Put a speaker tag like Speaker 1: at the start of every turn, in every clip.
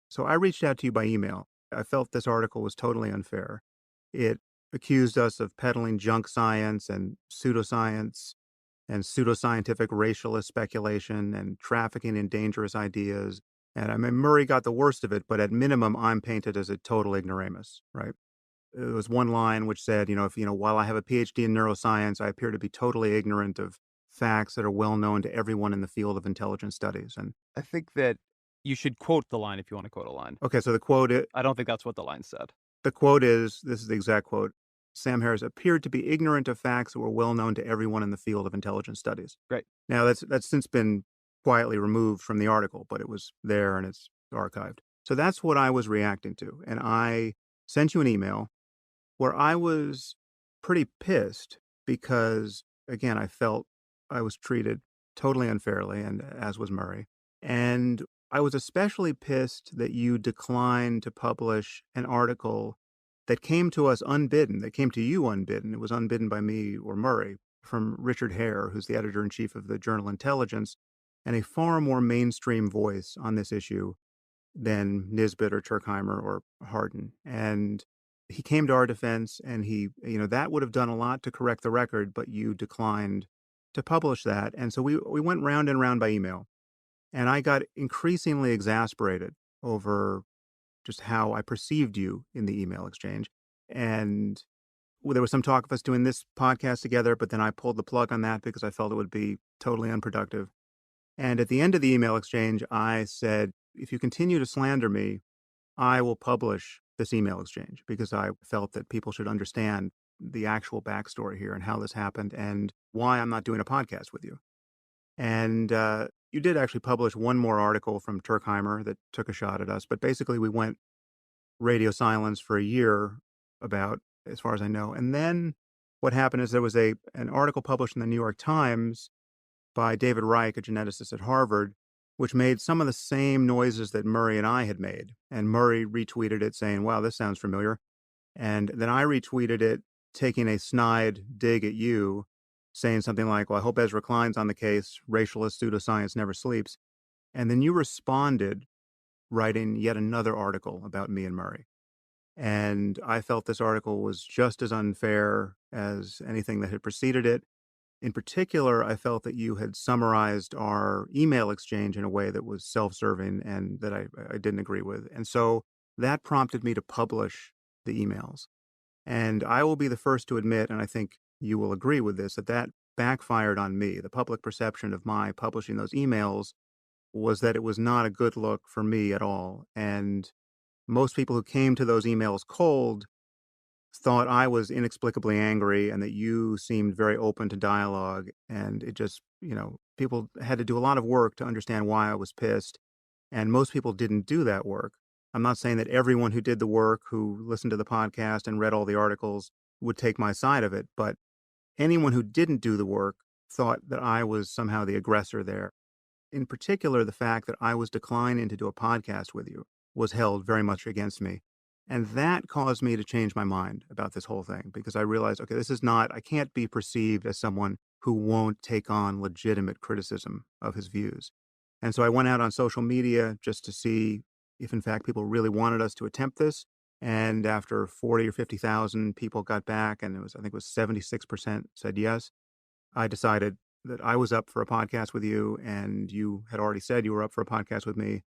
Speaker 1: So I reached out to you by email. I felt this article was totally unfair. It accused us of peddling junk science and pseudoscience and pseudoscientific racialist speculation and trafficking in dangerous ideas. And I mean, Murray got the worst of it, but at minimum, I'm painted as a total ignoramus, right? There was one line which said, while I have a PhD in neuroscience, I appear to be totally ignorant of facts that are well known to everyone in the field of intelligence studies. And
Speaker 2: I think that you should quote the line if you want to quote a line.
Speaker 1: okay, so
Speaker 2: I don't think that's what the line said.
Speaker 1: the quote is this is the exact quote. Sam Harris appeared to be ignorant of facts that were well known to everyone in the field of intelligence studies.
Speaker 2: Great.
Speaker 1: Now that's since been quietly removed from the article, but it was there and it's archived. So that's what I was reacting to. And I sent you an email where I was pretty pissed because, again, I felt I was treated totally unfairly, and as was Murray. And I was especially pissed that you declined to publish an article that came to us unbidden, that came to you unbidden. It was unbidden by me or Murray, from Richard Hare, who's the editor in chief of the journal Intelligence, and a far more mainstream voice on this issue than Nisbet or Turkheimer or Hardin. And he came to our defense and that would have done a lot to correct the record, but you declined to publish that. And so we went round and round by email. And I got increasingly exasperated over just how I perceived you in the email exchange. And there was some talk of us doing this podcast together, but then I pulled the plug on that because I felt it would be totally unproductive. And at the end of the email exchange, I said, if you continue to slander me, I will publish this email exchange because I felt that people should understand the actual backstory here and how this happened and why I'm not doing a podcast with you. And you did actually publish one more article from Turkheimer that took a shot at us, but basically we went radio silence for a year about, as far as I know. And then what happened is there was an article published in the New York Times by David Reich, a geneticist at Harvard, which made some of the same noises that Murray and I had made. And Murray retweeted it saying, wow, this sounds familiar. And then I retweeted it, taking a snide dig at you, saying something like, well, I hope Ezra Klein's on the case. Racialist pseudoscience never sleeps. And then you responded writing yet another article about me and Murray. And I felt this article was just as unfair as anything that had preceded it. In particular, I felt that you had summarized our email exchange in a way that was self-serving and that I didn't agree with. And so that prompted me to publish the emails. And I will be the first to admit, and I think you will agree with this, that backfired on me. The public perception of my publishing those emails was that it was not a good look for me at all. And most people who came to those emails cold thought I was inexplicably angry and that you seemed very open to dialogue. And it just, people had to do a lot of work to understand why I was pissed. And most people didn't do that work. I'm not saying that everyone who did the work, who listened to the podcast and read all the articles, would take my side of it. But anyone who didn't do the work thought that I was somehow the aggressor there. In particular, the fact that I was declining to do a podcast with you was held very much against me. And that caused me to change my mind about this whole thing because I realized, okay, I can't be perceived as someone who won't take on legitimate criticism of his views. And so I went out on social media just to see if, in fact, people really wanted us to attempt this. And after 40 or 50,000 people got back, and I think it was 76% said yes, I decided that I was up for a podcast with you, and you had already said you were up for a podcast with me.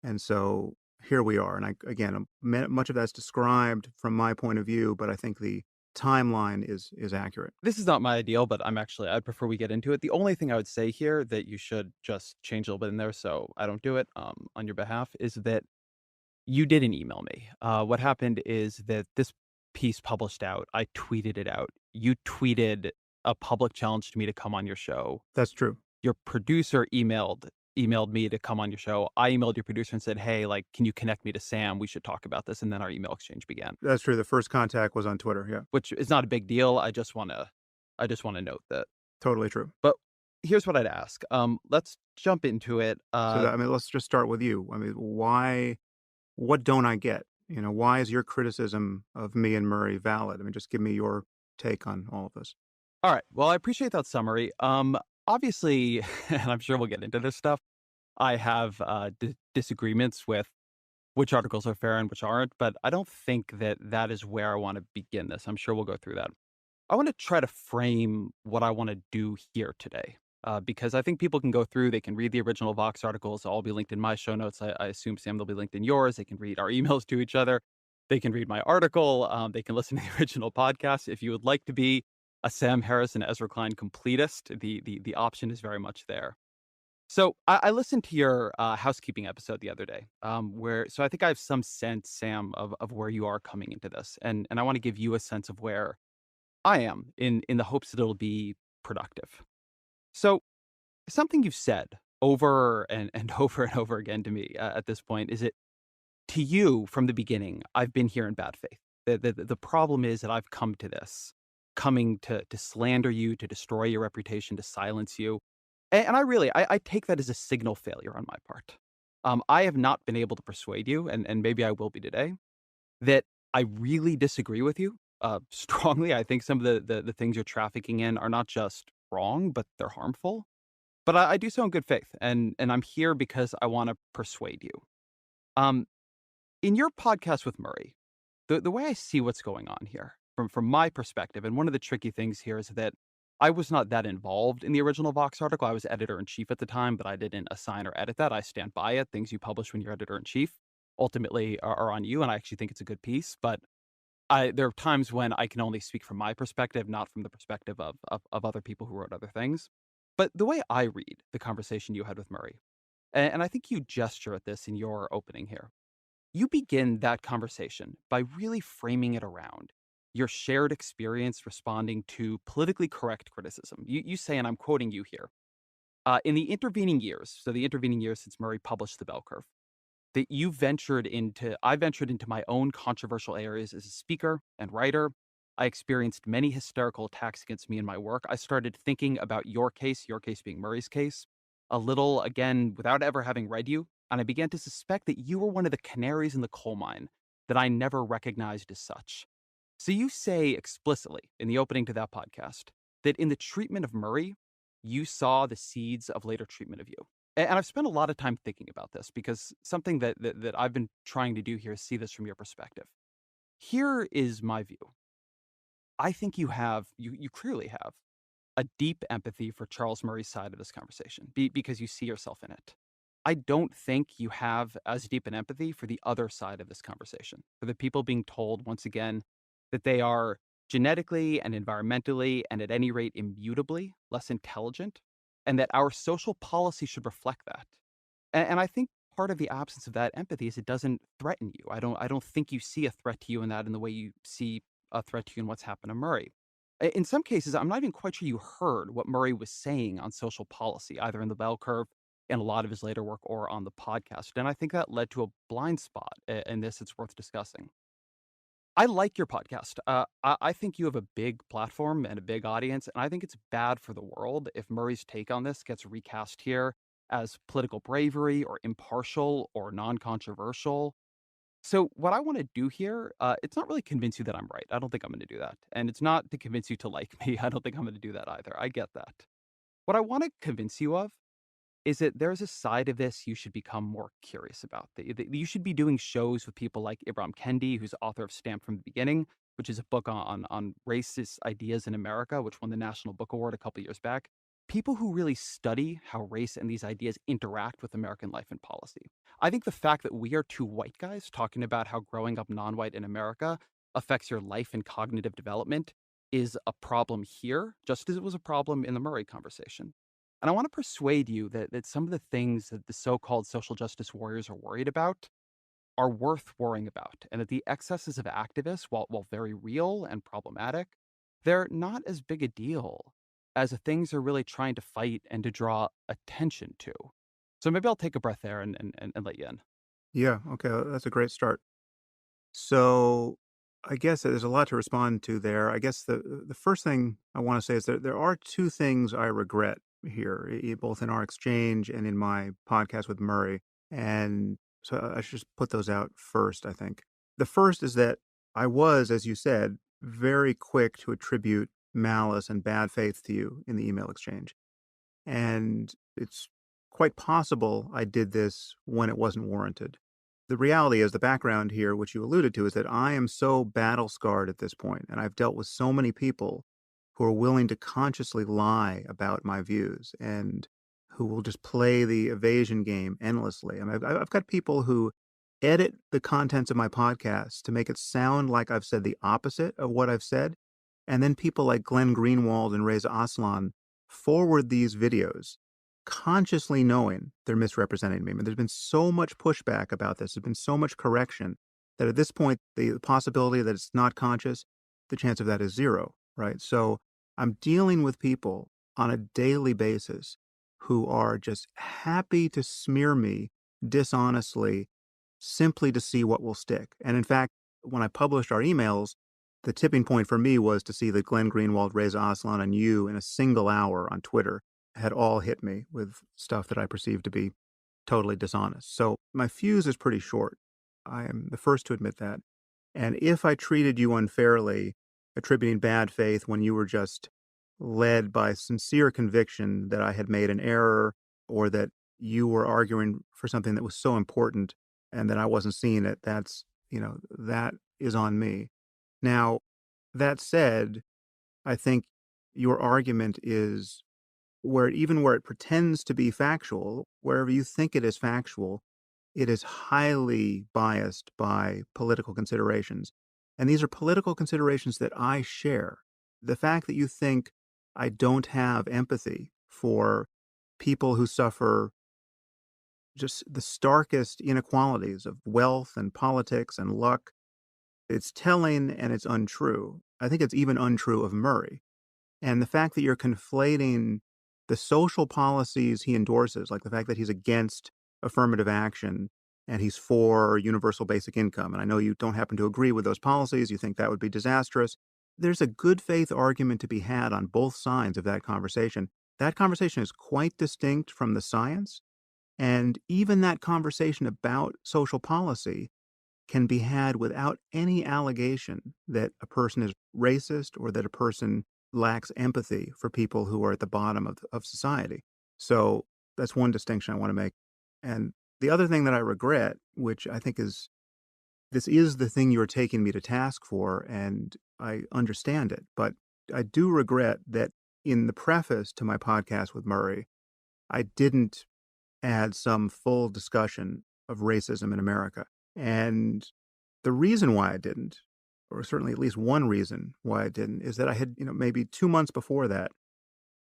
Speaker 1: And so here we are. And much of that's described from my point of view, but I think the timeline is accurate.
Speaker 2: This is not my ideal, but I'd prefer we get into it. The only thing I would say here that you should just change a little bit in there so I don't do it on your behalf is that you didn't email me. What happened is that this piece published out, I tweeted it out. You tweeted a public challenge to me to come on your show.
Speaker 1: That's true.
Speaker 2: Your producer emailed me to come on your show. I emailed your producer and said, "Hey, like, can you connect me to Sam? We should talk about this." And then our email exchange began,
Speaker 1: That's true. The first contact was on Twitter. Yeah,
Speaker 2: which is not a big deal. I just want to note that.
Speaker 1: totally true.
Speaker 2: But here's what I'd ask. Let's jump into it.
Speaker 1: Let's just start with you. I mean, what don't I get? Why is your criticism of me and Murray valid? I mean, just give me your take on all of this.
Speaker 2: All right. Well, I appreciate that summary. Obviously, and I'm sure we'll get into this stuff. I have disagreements with which articles are fair and which aren't, but I don't think that that is where I want to begin this. I'm sure we'll go through that. I want to try to frame what I want to do here today. Because I think people can go through, they can read the original Vox articles. I'll be linked in my show notes. I assume, Sam, they'll be linked in yours. They can read our emails to each other. They can read my article. They can listen to the original podcast. If you would like to be a Sam Harris and Ezra Klein completist, the option is very much there. So I listened to your housekeeping episode the other day, where so I think I have some sense, Sam, of where you are coming into this, and I want to give you a sense of where I am in the hopes that it'll be productive. So something you've said over and over and over again to me at this point is it to you from the beginning. I've been here in bad faith. The problem is that I've come to this, coming to slander you, to destroy your reputation, to silence you, and I really I take that as a signal failure on my part. I have not been able to persuade you, and maybe I will be today, that I really disagree with you, strongly. I think some of the things you're trafficking in are not just wrong, but they're harmful. But I do so in good faith, and I'm here because I wanna persuade you. Um, in your podcast with Murray, the way I see what's going on here from my perspective, and one of the tricky things here is that I was not that involved in the original Vox article. I was editor in chief at the time, but I didn't assign or edit that. I stand by it. Things you publish when you're editor in chief ultimately are on you, and I actually think it's a good piece. But there are times when I can only speak from my perspective, not from the perspective of other people who wrote other things. But the way I read the conversation you had with Murray, and I think you gesture at this in your opening here, you begin that conversation by really framing it around your shared experience responding to politically correct criticism. You say, and I'm quoting you here, in the intervening years, so the intervening years since Murray published The Bell Curve, that I ventured into my own controversial areas as a speaker and writer. I experienced many hysterical attacks against me in my work. I started thinking about your case being Murray's case, a little again without ever having read you, and I began to suspect that you were one of the canaries in the coal mine that I never recognized as such. So you say explicitly in the opening to that podcast that in the treatment of Murray, you saw the seeds of later treatment of you. And I've spent a lot of time thinking about this because something that I've been trying to do here is see this from your perspective. Here is my view. I think you clearly have a deep empathy for Charles Murray's side of this conversation because you see yourself in it. I don't think you have as deep an empathy for the other side of this conversation, for the people being told once again that they are genetically and environmentally and at any rate immutably less intelligent, and that our social policy should reflect that. And I think part of the absence of that empathy is it doesn't threaten you. I don't think you see a threat to you in that in the way you see a threat to you in what's happened to Murray. In some cases, I'm not even quite sure you heard what Murray was saying on social policy, either in the bell curve, in a lot of his later work, or on the podcast. And I think that led to a blind spot in this it's worth discussing. I like your podcast. I think you have a big platform and a big audience, and I think it's bad for the world if Murray's take on this gets recast here as political bravery or impartial or non-controversial. So what I want to do here, it's not really convince you that I'm right. I don't think I'm going to do that, and it's not to convince you to like me. I don't think I'm going to do that either. I get that. What I want to convince you of is that there's a side of this you should become more curious about. That you should be doing shows with people like Ibram Kendi, who's author of Stamped from the Beginning, which is a book on racist ideas in America, which won the National Book Award a couple years back. People who really study how race and these ideas interact with American life and policy. I think the fact that we are two white guys talking about how growing up non-white in America affects your life and cognitive development is a problem here, just as it was a problem in the Murray conversation. And I want to persuade you that some of the things that the so-called social justice warriors are worried about are worth worrying about, and that the excesses of activists, while very real and problematic, they're not as big a deal as the things they're really trying to fight and to draw attention to. So maybe I'll take a breath there and let you in.
Speaker 1: Yeah, okay, that's a great start. So, I guess there's a lot to respond to there. I guess the first thing I wanna say is that there are 2 things I regret here, both in our exchange and in my podcast with Murray, and so I should just put those out first, I think. The first is that I was, as you said, very quick to attribute malice and bad faith to you in the email exchange, and it's quite possible I did this when it wasn't warranted. the reality is the background here, which you alluded to, is that I am so battle scarred at this point, and I've dealt with so many people who are willing to consciously lie about my views and who will just play the evasion game endlessly. I mean, I've got people who edit the contents of my podcast to make it sound like I've said the opposite of what I've said. And then people like Glenn Greenwald and Reza Aslan forward these videos consciously knowing they're misrepresenting me. I mean, there's been so much pushback about this. There's been so much correction that at this point, the possibility that it's not conscious, the chance of that is zero, right? So I'm dealing with people on a daily basis who are just happy to smear me dishonestly simply to see what will stick. And in fact, when I published our emails, the tipping point for me was to see that Glenn Greenwald, Reza Aslan, and you in a single hour on Twitter had all hit me with stuff that I perceived to be totally dishonest. So my fuse is pretty short. I am the first to admit that. And if I treated you unfairly, attributing bad faith when you were just led by sincere conviction that I had made an error or that you were arguing for something that was so important and that I wasn't seeing it, that is on me. Now, that said, I think your argument is where it pretends to be factual, wherever you think it is factual, it is highly biased by political considerations. And these are political considerations that I share. The fact that you think I don't have empathy for people who suffer just the starkest inequalities of wealth and politics and luck, it's telling and it's untrue. I think it's even untrue of Murray. And the fact that you're conflating the social policies he endorses, like the fact that he's against affirmative action and he's for universal basic income. And I know you don't happen to agree with those policies. You think that would be disastrous. There's a good faith argument to be had on both sides of that conversation. That conversation is quite distinct from the science. And even that conversation about social policy can be had without any allegation that a person is racist or that a person lacks empathy for people who are at the bottom of society. So that's one distinction I want to make. And the other thing that I regret, which I think is this is the thing you're taking me to task for, and I understand it, but I do regret that in the preface to my podcast with Murray, I didn't add some full discussion of racism in America. And the reason why I didn't, or certainly at least one reason why I didn't, is that I had, maybe 2 months before that,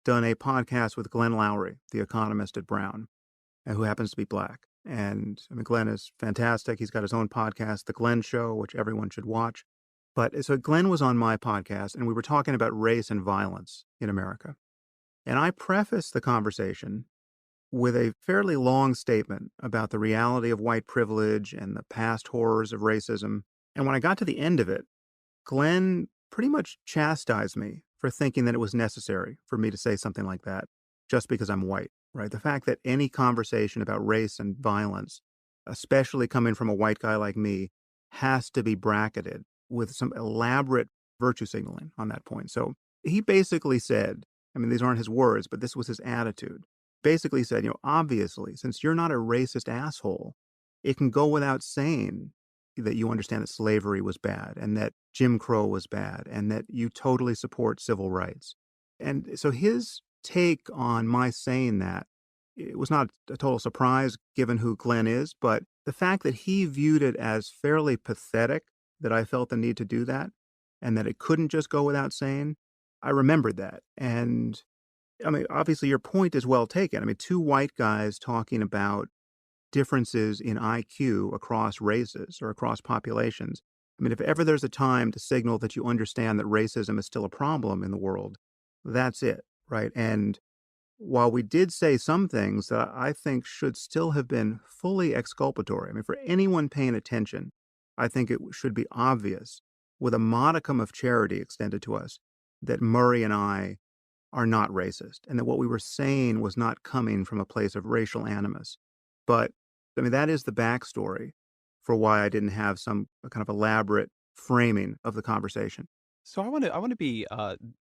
Speaker 1: done a podcast with Glenn Lowry, the economist at Brown, who happens to be black. And I mean, Glenn is fantastic. He's got his own podcast, The Glenn Show, which everyone should watch. But so Glenn was on my podcast, and we were talking about race and violence in America. And I prefaced the conversation with a fairly long statement about the reality of white privilege and the past horrors of racism. And when I got to the end of it, Glenn pretty much chastised me for thinking that it was necessary for me to say something like that just because I'm white, right? The fact that any conversation about race and violence, especially coming from a white guy like me, has to be bracketed with some elaborate virtue signaling on that point. So he basically said, I mean, these aren't his words, but this was his attitude. Basically said, obviously, since you're not a racist asshole, it can go without saying that you understand that slavery was bad and that Jim Crow was bad and that you totally support civil rights. And so his take on my saying that, it was not a total surprise given who Glenn is, but the fact that he viewed it as fairly pathetic that I felt the need to do that and that it couldn't just go without saying, I remembered that. And I mean, obviously your point is well taken. I mean, two white guys talking about differences in IQ across races or across populations. I mean, if ever there's a time to signal that you understand that racism is still a problem in the world, that's it, right? And while we did say some things that I think should still have been fully exculpatory, I mean, for anyone paying attention, I think it should be obvious with a modicum of charity extended to us that Murray and I are not racist and that what we were saying was not coming from a place of racial animus. But I mean, that is the backstory for why I didn't have some kind of elaborate framing of the conversation.
Speaker 2: So I want to be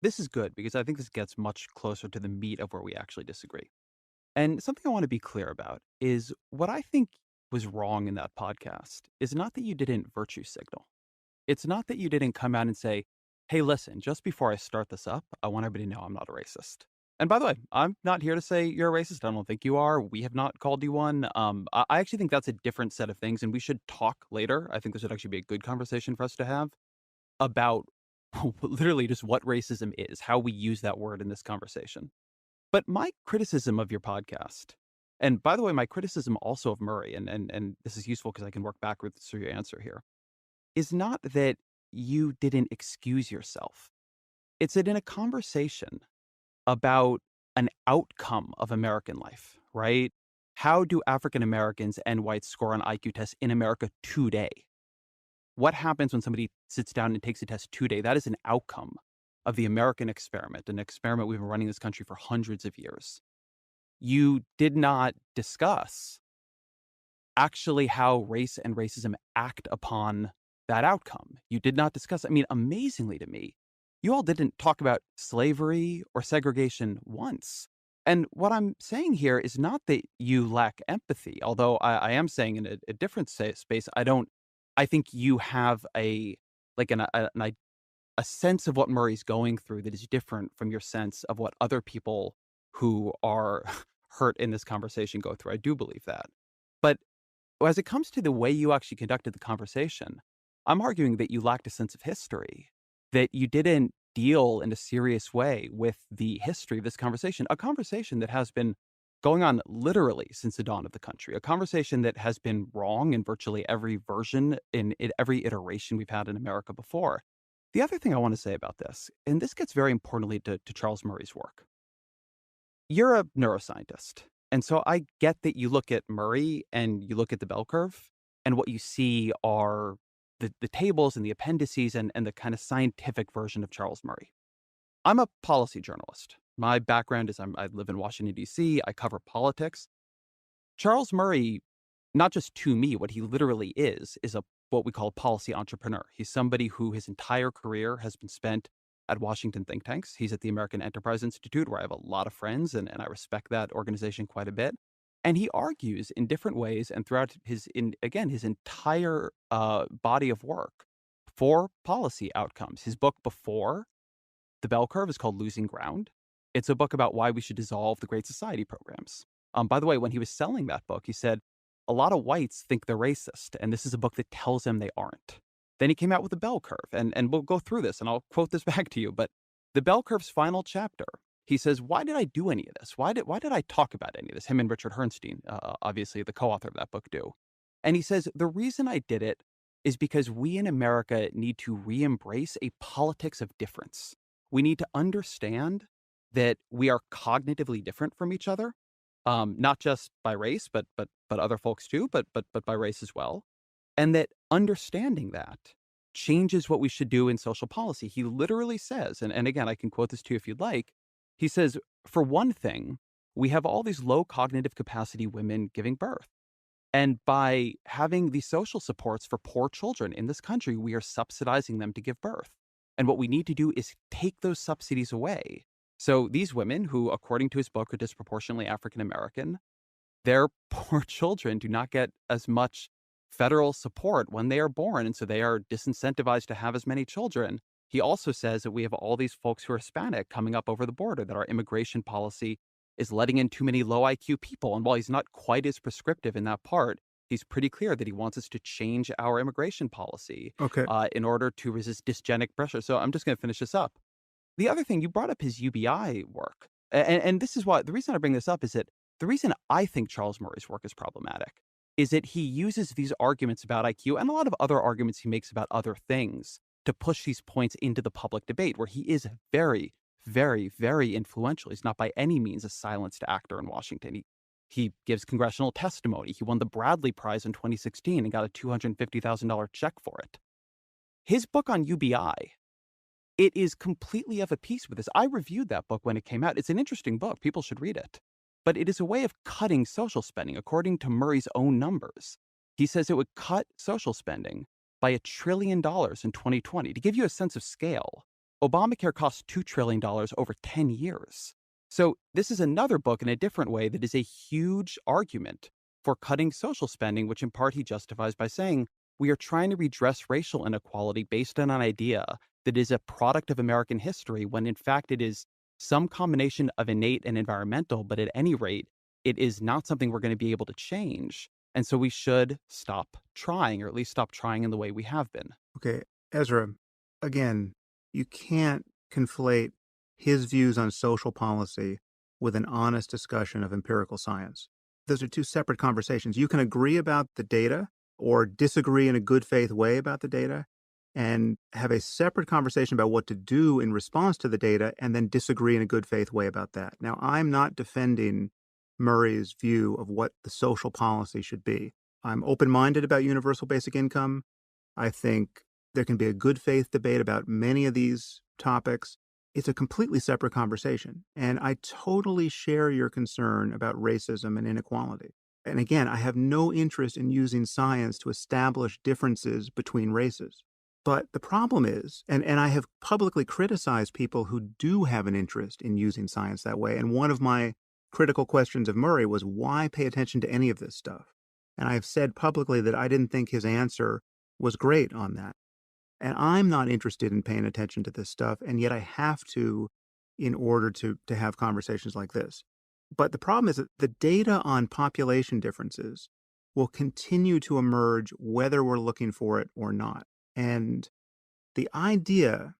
Speaker 2: this is good because I think this gets much closer to the meat of where we actually disagree. And something I want to be clear about is what I think was wrong in that podcast is not that you didn't virtue signal. It's not that you didn't come out and say, "Hey, listen, just before I start this up, I want everybody to know I'm not a racist." And by the way, I'm not here to say you're a racist. I don't think you are. We have not called you one. I actually think that's a different set of things, and we should talk later. I think this would actually be a good conversation for us to have about literally just what racism is, how we use that word in this conversation. But my criticism of your podcast, and by the way, my criticism also of Murray, and this is useful because I can work backwards through your answer here, is not that you didn't excuse yourself. It's that in a conversation about an outcome of American life, right? How do African Americans and whites score on IQ tests in America today? What happens when somebody sits down and takes a test today? That is an outcome of the American experiment, an experiment we've been running in this country for hundreds of years. You did not discuss actually how race and racism act upon that outcome. You did not discuss, I mean, amazingly to me, you all didn't talk about slavery or segregation once. And what I'm saying here is not that you lack empathy, although I am saying in a different space, I think you have like a sense of what Murray's going through that is different from your sense of what other people who are hurt in this conversation go through. I do believe that. But as it comes to the way you actually conducted the conversation, I'm arguing that you lacked a sense of history, that you didn't deal in a serious way with the history of this conversation, a conversation that has been going on literally since the dawn of the country, a conversation that has been wrong in virtually every version, in every iteration we've had in America before. The other thing I want to say about this, and this gets very importantly to Charles Murray's work. You're a neuroscientist. And so I get that you look at Murray and you look at the bell curve, and what you see are the tables and the appendices and the kind of scientific version of Charles Murray. I'm a policy journalist. My background is I live in Washington, D.C., I cover politics. Charles Murray, not just to me, what he literally is a what we call a policy entrepreneur. He's somebody who his entire career has been spent at Washington think tanks. He's at the American Enterprise Institute, where I have a lot of friends, and I respect that organization quite a bit. And he argues in different ways and throughout his entire body of work for policy outcomes. His book before the bell curve is called Losing Ground. It's a book about why we should dissolve the Great Society programs. By the way, when he was selling that book, he said, a lot of whites think they're racist, and this is a book that tells them they aren't. Then he came out with the bell curve, and we'll go through this, and I'll quote this back to you. But the bell curve's final chapter, he says, why did I do any of this? Why did I talk about any of this? Him and Richard Herrnstein, obviously the co-author of that book, do. And he says, the reason I did it is because we in America need to re-embrace a politics of difference. We need to understand that we are cognitively different from each other, not just by race, but other folks too, but by race as well, and that understanding that changes what we should do in social policy. He literally says, and again, I can quote this to you if you'd like. He says, for one thing, we have all these low cognitive capacity women giving birth. And by having these social supports for poor children in this country, we are subsidizing them to give birth. And what we need to do is take those subsidies away. So these women, who, according to his book, are disproportionately African American, their poor children do not get as much federal support when they are born. And so they are disincentivized to have as many children. He also says that we have all these folks who are Hispanic coming up over the border, that our immigration policy is letting in too many low IQ people. And while he's not quite as prescriptive in that part, he's pretty clear that he wants us to change our immigration policy
Speaker 1: Okay.
Speaker 2: in order to resist dysgenic pressure. So I'm just going to finish this up. The other thing, you brought up his UBI work. And this is why the reason I bring this up is that the reason I think Charles Murray's work is problematic is that he uses these arguments about IQ and a lot of other arguments he makes about other things to push these points into the public debate, where he is very, very, very influential. He's not by any means a silenced actor in Washington. He gives congressional testimony. He won the Bradley Prize in 2016 and got a $250,000 check for it. His book on UBI, it is completely of a piece with this. I reviewed that book when it came out. It's an interesting book. People should read it. But it is a way of cutting social spending, according to Murray's own numbers. He says it would cut social spending by $1 trillion in 2020. To give you a sense of scale, Obamacare cost $2 trillion over 10 years. So this is another book in a different way that is a huge argument for cutting social spending, which in part he justifies by saying, we are trying to redress racial inequality based on an idea that is a product of American history, when in fact it is some combination of innate and environmental, but at any rate, it is not something we're going to be able to change. And so we should stop trying, or at least stop trying in the way we have been.
Speaker 1: Okay, Ezra, again, you can't conflate his views on social policy with an honest discussion of empirical science. Those are two separate conversations. You can agree about the data or disagree in a good faith way about the data and have a separate conversation about what to do in response to the data and then disagree in a good faith way about that. Now, I'm not defending Murray's view of what the social policy should be. I'm open minded about universal basic income. I think there can be a good faith debate about many of these topics. It's a completely separate conversation. And I totally share your concern about racism and inequality. And again, I have no interest in using science to establish differences between races. But the problem is, and I have publicly criticized people who do have an interest in using science that way. And one of my critical questions of Murray was, why pay attention to any of this stuff? And I've said publicly that I didn't think his answer was great on that. And I'm not interested in paying attention to this stuff, and yet I have to in order to have conversations like this. But the problem is that the data on population differences will continue to emerge whether we're looking for it or not. And the idea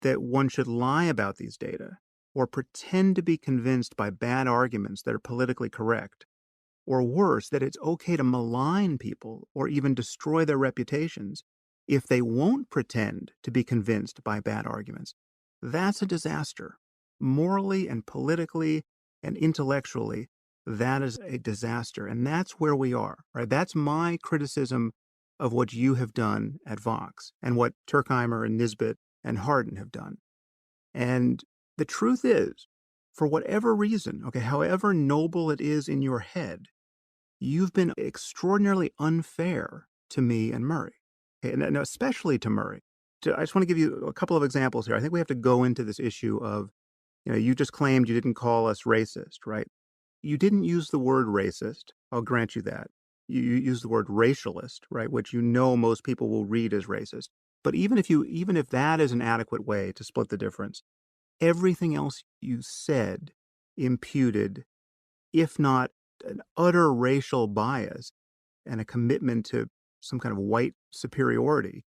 Speaker 1: that one should lie about these data or pretend to be convinced by bad arguments that are politically correct, or worse, that it's okay to malign people or even destroy their reputations if they won't pretend to be convinced by bad arguments, that's a disaster. Morally and politically and intellectually, that is a disaster. And that's where we are, right? That's my criticism of what you have done at Vox and what Turkheimer and Nisbet and Hardin have done. And the truth is, for whatever reason, okay, however noble it is in your head, you've been extraordinarily unfair to me and Murray, okay, and especially to Murray. I just want to give you a couple of examples here. I think we have to go into this issue of, you just claimed you didn't call us racist, right? You didn't use the word racist. I'll grant you that. You used the word racialist, right? Which most people will read as racist. But even if that is an adequate way to split the difference, everything else you said imputed, if not an utter racial bias and a commitment to some kind of white superiority.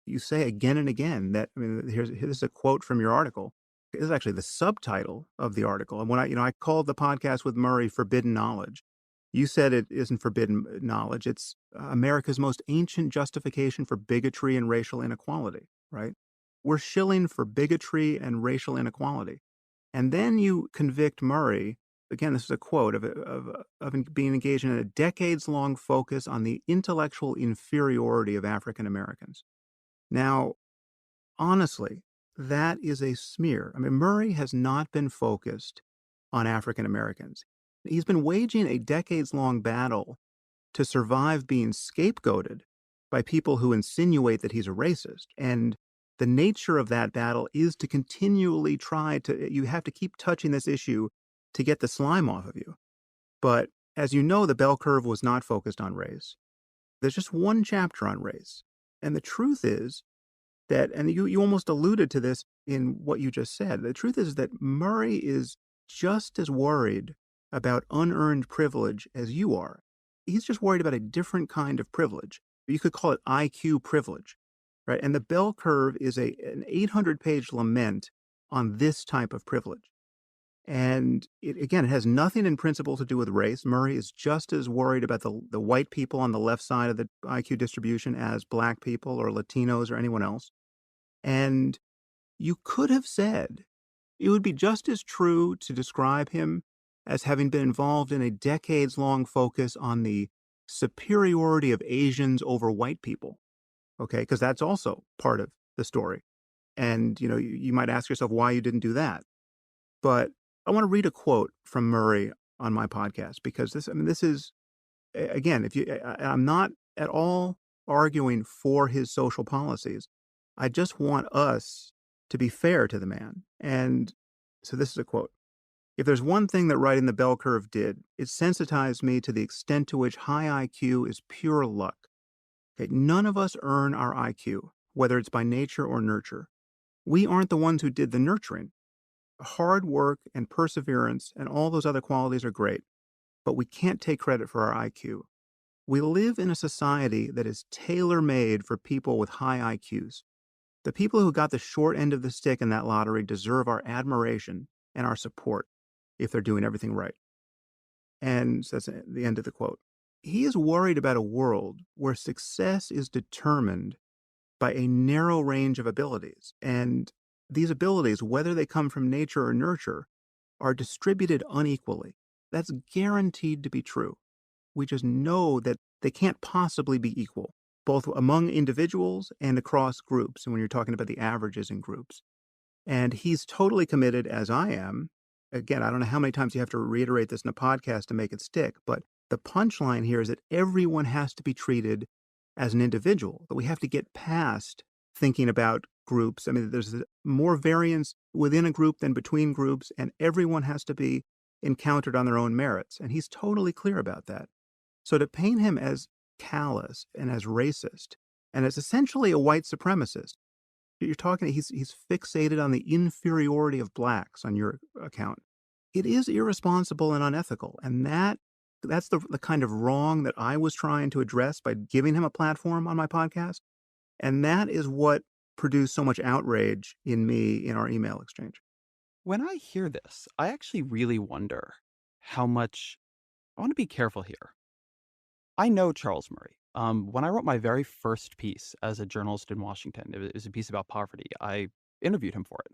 Speaker 1: You say again and again that, here's a quote from your article. This is actually the subtitle of the article. And when I called the podcast with Murray Forbidden Knowledge, you said it isn't forbidden knowledge. It's America's most ancient justification for bigotry and racial inequality, right? We're shilling for bigotry and racial inequality. And then you convict Murray. Again, this is a quote of being engaged in a decades-long focus on the intellectual inferiority of African Americans. Now, honestly, that is a smear. Murray has not been focused on African Americans. He's been waging a decades-long battle to survive being scapegoated by people who insinuate that he's a racist. And the nature of that battle is to continually you have to keep touching this issue to get the slime off of you. But as you know, the bell curve was not focused on race. There's just one chapter on race. And the truth is that, and you almost alluded to this in what you just said, the truth is that Murray is just as worried about unearned privilege as you are. He's just worried about a different kind of privilege. You could call it IQ privilege, right? And the bell curve is an 800-page lament on this type of privilege. And it has nothing in principle to do with race. Murray is just as worried about the white people on the left side of the IQ distribution as black people or Latinos or anyone else. And you could have said it would be just as true to describe him as having been involved in a decades-long focus on the superiority of Asians over white people, okay? Because that's also part of the story. And, you might ask yourself why you didn't do that. But I want to read a quote from Murray on my podcast because this is, again, I'm not at all arguing for his social policies. I just want us to be fair to the man. And so this is a quote. If there's one thing that writing the bell curve did, it sensitized me to the extent to which high IQ is pure luck. Okay, none of us earn our IQ, whether it's by nature or nurture. We aren't the ones who did the nurturing. Hard work and perseverance and all those other qualities are great, but we can't take credit for our IQ. We live in a society that is tailor made for people with high IQs. The people who got the short end of the stick in that lottery deserve our admiration and our support if they're doing everything right. And so that's the end of the quote. He is worried about a world where success is determined by a narrow range of abilities. And these abilities, whether they come from nature or nurture, are distributed unequally. That's guaranteed to be true. We just know that they can't possibly be equal, both among individuals and across groups. And when you're talking about the averages in groups, and he's totally committed, as I am. Again, I don't know how many times you have to reiterate this in a podcast to make it stick, but the punchline here is that everyone has to be treated as an individual, that we have to get past thinking about groups. I mean, there's more variance within a group than between groups, and everyone has to be encountered on their own merits. And he's totally clear about that. So to paint him as callous and as racist and as essentially a white supremacist, you're talking, he's fixated on the inferiority of blacks on your account. It is irresponsible and unethical, and that's the kind of wrong that I was trying to address by giving him a platform on my podcast, and that is what produced so much outrage in me in our email exchange.
Speaker 2: When I hear this, I actually really wonder how much I want to be careful here. I know Charles Murray. When I wrote my very first piece as a journalist in Washington, it was a piece about poverty. I interviewed him for it.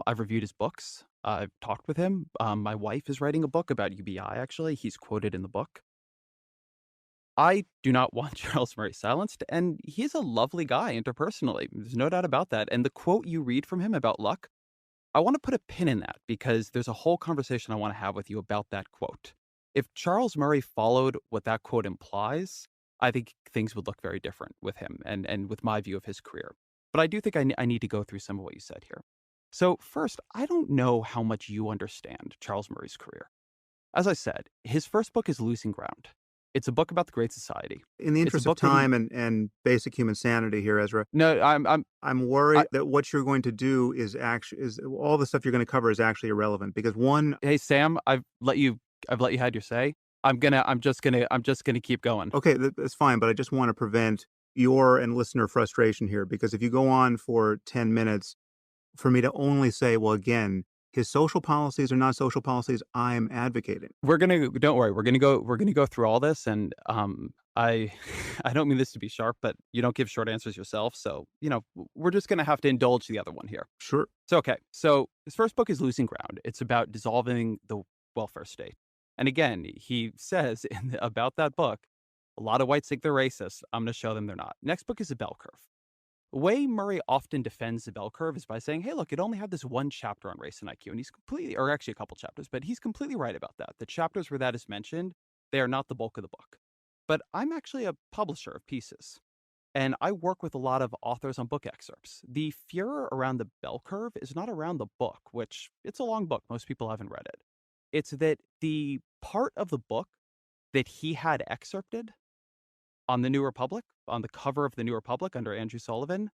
Speaker 2: I've reviewed his books. I've talked with him. My wife is writing a book about UBI, actually. He's quoted in the book. I do not want Charles Murray silenced, and he's a lovely guy interpersonally. There's no doubt about that. And the quote you read from him about luck, I want to put a pin in that because there's a whole conversation I want to have with you about that quote. If Charles Murray followed what that quote implies, I think things would look very different with him and with my view of his career. But I do think I need to go through some of what you said here. So, first, I don't know how much you understand Charles Murray's career. As I said, his first book is Losing Ground. It's a book about the Great Society.
Speaker 1: In the
Speaker 2: It's a
Speaker 1: interest of
Speaker 2: book that he
Speaker 1: time and basic human sanity here, Ezra,
Speaker 2: no,
Speaker 1: I'm
Speaker 2: I
Speaker 1: worried that what you're going to do is all the stuff you're going to cover is actually irrelevant because one.
Speaker 2: hey Sam, I've let you had your say. I'm just gonna keep going.
Speaker 1: Okay, that's fine, but I just want to prevent your and listener frustration here because if you go on for 10 minutes for me to only say, well, again, his social policies are not social policies I'm advocating.
Speaker 2: We're gonna don't worry, we're gonna go through all this and I I don't mean this to be sharp, but you don't give short answers yourself. So, we're just gonna have to indulge the other one here.
Speaker 1: Sure.
Speaker 2: So okay. So his first book is Losing Ground. It's about dissolving the welfare state. And again, he says about that book, a lot of whites think they're racist. I'm gonna show them they're not. Next book is a bell curve. The way Murray often defends the bell curve is by saying, hey, look, it only had this one chapter on race and IQ. And he's completely, or actually a couple chapters, but he's completely right about that. The chapters where that is mentioned, they are not the bulk of the book. But I'm actually a publisher of pieces, and I work with a lot of authors on book excerpts. The furor around the bell curve is not around the book, which it's a long book. Most people haven't read it. It's that the part of the book that he had excerpted on the New Republic, on the cover of the New Republic under Andrew Sullivan,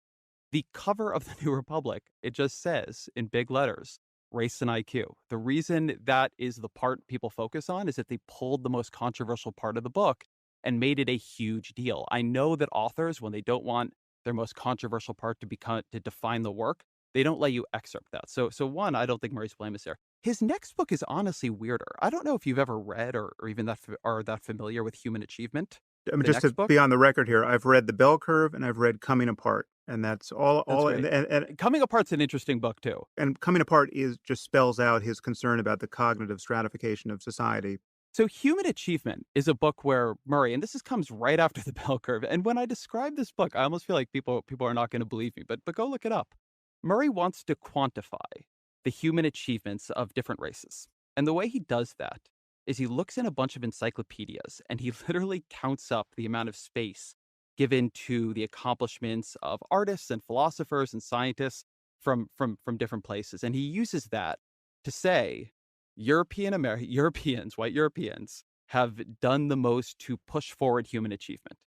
Speaker 2: the cover of the New Republic, it just says in big letters, race and IQ. The reason that is the part people focus on is that they pulled the most controversial part of the book and made it a huge deal. I know that authors, when they don't want their most controversial part to define the work, they don't let you excerpt that. So one, I don't think Murray's blame is there. His next book is honestly weirder. I don't know if you've ever read or even are that familiar with Human Achievement.
Speaker 1: I mean,
Speaker 2: The
Speaker 1: just to
Speaker 2: next book,
Speaker 1: be on the record here, I've read The Bell Curve and I've read Coming Apart, and that's
Speaker 2: that's
Speaker 1: all,
Speaker 2: great. Coming Apart's an interesting book too.
Speaker 1: and Coming Apart is just spells out his concern about the cognitive stratification of society.
Speaker 2: So Human Achievement is a book where Murray, and comes right after the bell curve. And when I describe this book, I almost feel like people are not going to believe me, but go look it up. Murray wants to quantify the human achievements of different races. And the way he does that is he looks in a bunch of encyclopedias and he literally counts up the amount of space given to the accomplishments of artists and philosophers and scientists from different places. And he uses that to say Europeans, white Europeans, have done the most to push forward human achievement.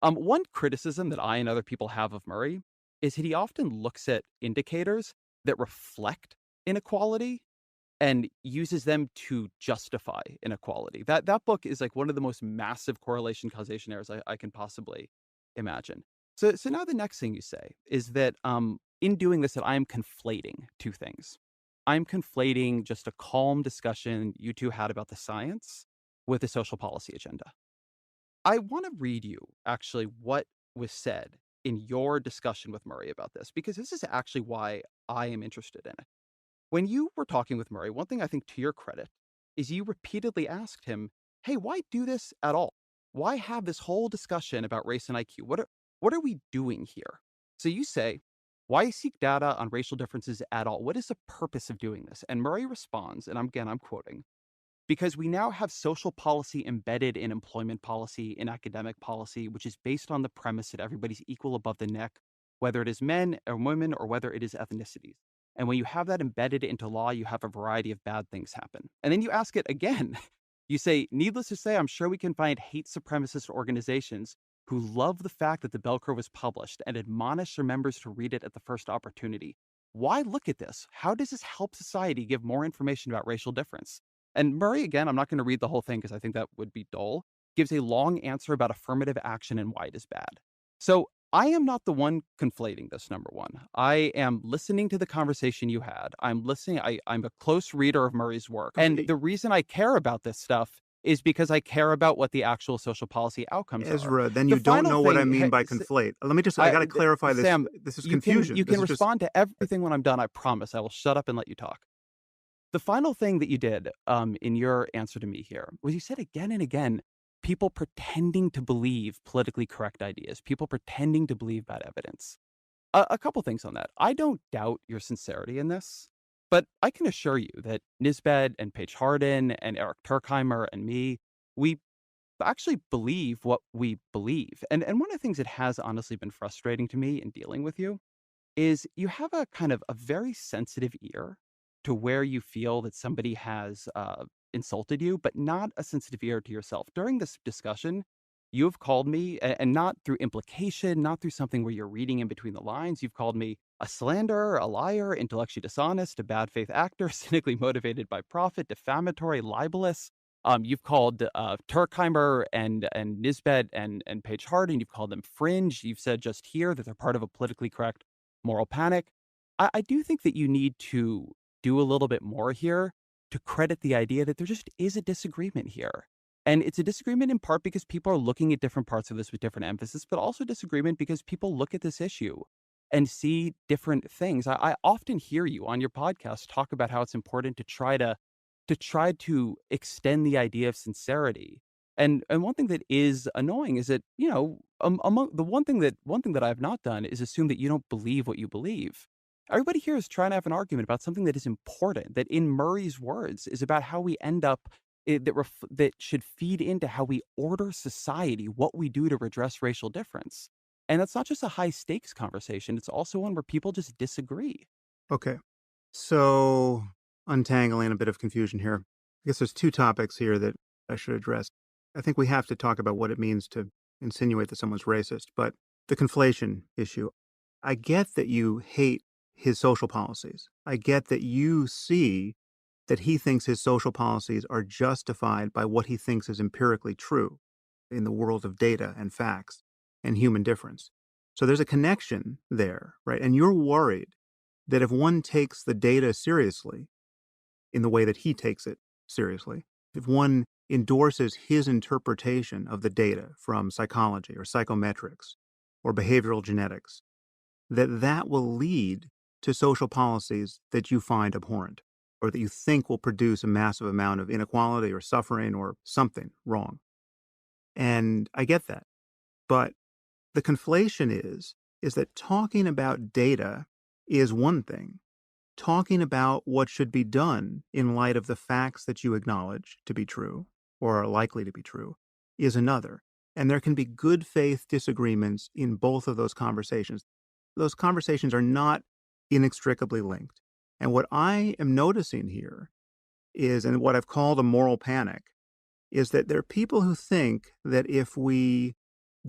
Speaker 2: One criticism that I and other people have of Murray is that he often looks at indicators that reflect inequality and uses them to justify inequality. That book is like one of the most massive correlation causation errors I can possibly imagine. So now the next thing you say is that in doing this, that I am conflating two things. I'm conflating just a calm discussion you two had about the science with the social policy agenda. I want to read you actually what was said in your discussion with Murray about this, because this is actually why I am interested in it. When you were talking with Murray, one thing I think to your credit is you repeatedly asked him, "Hey, why do this at all? Why have this whole discussion about race and IQ? What are we doing here?" So you say, "Why seek data on racial differences at all? What is the purpose of doing this?" And Murray responds, and I'm quoting, because we now have social policy embedded in employment policy, in academic policy, which is based on the premise that everybody's equal above the neck, whether it is men or women or whether it is ethnicities. And when you have that embedded into law, you have a variety of bad things happen. And then you ask it again. You say, needless to say, I'm sure we can find hate supremacist organizations who love the fact that the Bell Curve was published and admonish their members to read it at the first opportunity. Why look at this? How does this help society give more information about racial difference? And Murray, again, I'm not going to read the whole thing because I think that would be dull, gives a long answer about affirmative action and why it is bad. So I am not the one conflating this, number one. I am listening to the conversation you had. I'm listening. I'm a close reader of Murray's work. And
Speaker 1: Okay,
Speaker 2: the reason I care about this stuff is because I care about what the actual social policy outcomes are.
Speaker 1: Ezra, then
Speaker 2: The
Speaker 1: you don't
Speaker 2: final
Speaker 1: know what I
Speaker 2: thing,
Speaker 1: mean by conflate. Let me just, I got to clarify this.
Speaker 2: Sam,
Speaker 1: This is
Speaker 2: you
Speaker 1: confusion. This
Speaker 2: can
Speaker 1: is just,
Speaker 2: respond to everything when I'm done. I promise. I will shut up and let you talk. The final thing that you did, in your answer to me here was you said again and again, people pretending to believe politically correct ideas, people pretending to believe bad evidence. A couple things on that. I don't doubt your sincerity in this, but I can assure you that Nisbet and Paige Harden and Eric Turkheimer and me, we actually believe what we believe. And one of the things that has honestly been frustrating to me in dealing with you is you have a kind of a very sensitive ear to where you feel that somebody has insulted you, but not a sensitive ear to yourself. During this discussion, you have called me, and not through implication, not through something where you're reading in between the lines. You've called me a slanderer, a liar, intellectually dishonest, a bad faith actor, cynically motivated by profit, defamatory, libelous. You've called Turkheimer and Nisbet and Paige Harden. You've called them fringe. You've said just here that they're part of a politically correct moral panic. I do think that you need to do a little bit more here to credit the idea that there just is a disagreement here. And it's a disagreement in part because people are looking at different parts of this with different emphasis, but also disagreement because people look at this issue and see different things. I often hear you on your podcast talk about how it's important to try to extend the idea of sincerity. And one thing that is annoying is that, among the one thing that I have not done is assume that you don't believe what you believe. Everybody here is trying to have an argument about something that is important, that in Murray's words is about how we end up that should feed into how we order society, what we do to redress racial difference. And that's not just a high stakes conversation, it's also one where people just disagree.
Speaker 1: okay. So, untangling a bit of confusion here. I guess there's two topics here that I should address. I think we have to talk about what it means to insinuate that someone's racist, but the conflation issue. I get that you hate his social policies. I get that you see that he thinks his social policies are justified by what he thinks is empirically true in the world of data and facts and human difference. So there's a connection there, right? And you're worried that if one takes the data seriously in the way that he takes it seriously, if one endorses his interpretation of the data from psychology or psychometrics or behavioral genetics, that will lead to social policies that you find abhorrent or that you think will produce a massive amount of inequality or suffering or something wrong. And I get that. But the conflation is that talking about data is one thing. Talking about what should be done in light of the facts that you acknowledge to be true or are likely to be true is another. And there can be good faith disagreements in both of those conversations. Those conversations are not inextricably linked. And what I am noticing here is, and what I've called a moral panic, is that there are people who think that if we